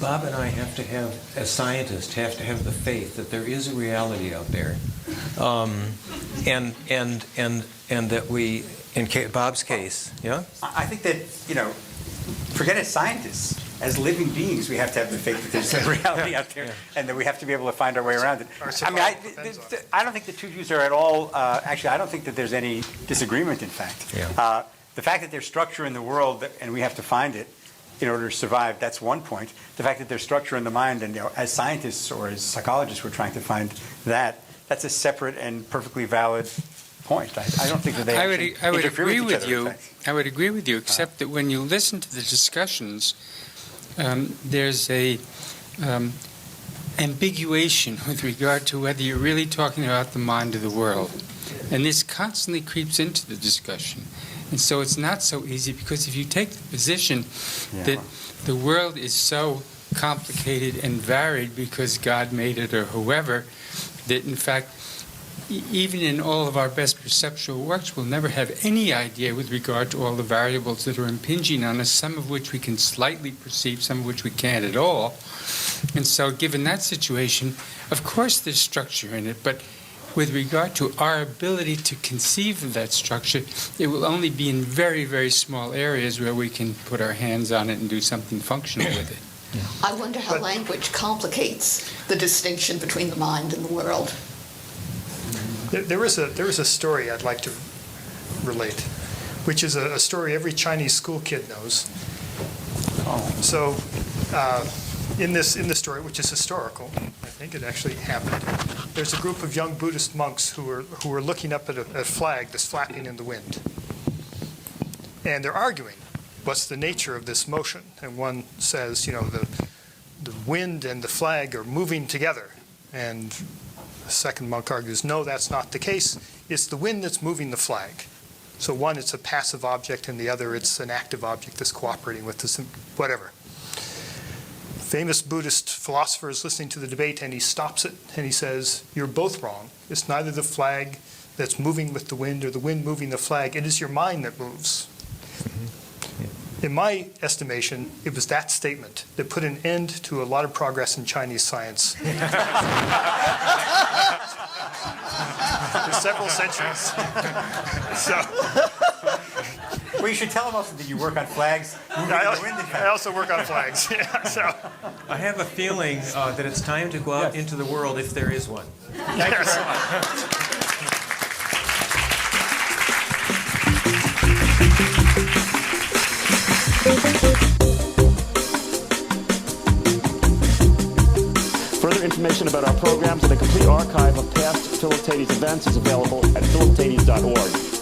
Bob and I have to have, as scientists, have to have the faith that there is a reality out there, and that we, in Bob's case, yeah. I think that forget as scientists, as living beings, we have to have the faith that there's a reality out there, and that we have to be able to find our way around it. I mean, I don't think the two views are at all. Actually, I don't think that there's any disagreement. In fact, the fact that there's structure in the world and we have to find it in order to survive, that's one point. The fact that there's structure in the mind, and as scientists or as psychologists, we're trying to find that. That's a separate and perfectly valid point. I don't think that they I would interfere agree with with each you. other. I would agree with you, except that when you listen to the discussions, there's a ambiguation with regard to whether you're really talking about the mind of the world. And this constantly creeps into the discussion. And so it's not so easy, because if you take the position that the world is so complicated and varied because God made it or whoever, that in fact, even in all of our best perceptual works, we'll never have any idea with regard to all the variables that are impinging on us, some of which we can slightly perceive, some of which we can't at all. And so given that situation, of course there's structure in it, but with regard to our ability to conceive of that structure, it will only be in very, very small areas where we can put our hands on it and do something functional with it. I wonder how language complicates the distinction between the mind and the world. There is a story I'd like to relate, which is a story every Chinese school kid knows. So, in this story, which is historical, I think it actually happened. There's a group of young Buddhist monks who are looking up at a flag that's flapping in the wind, and they're arguing, what's the nature of this motion? And one says, the wind and the flag are moving together, and the second monk argues, no, that's not the case. It's the wind that's moving the flag. So one, it's a passive object, and the other, it's an active object that's cooperating with this, whatever. Famous Buddhist philosopher is listening to the debate, and he stops it, and he says, you're both wrong. It's neither the flag that's moving with the wind or the wind moving the flag. It is your mind that moves. In my estimation, it was that statement that put an end to a lot of progress in Chinese science. For several centuries. Well, you should tell them also that you work on flags. I also work on flags. I have a feeling that it's time to go out into the world if there is one. Thank you very much. Further information about our programs and a complete archive of past Philoctetes events is available at philoctetes.org.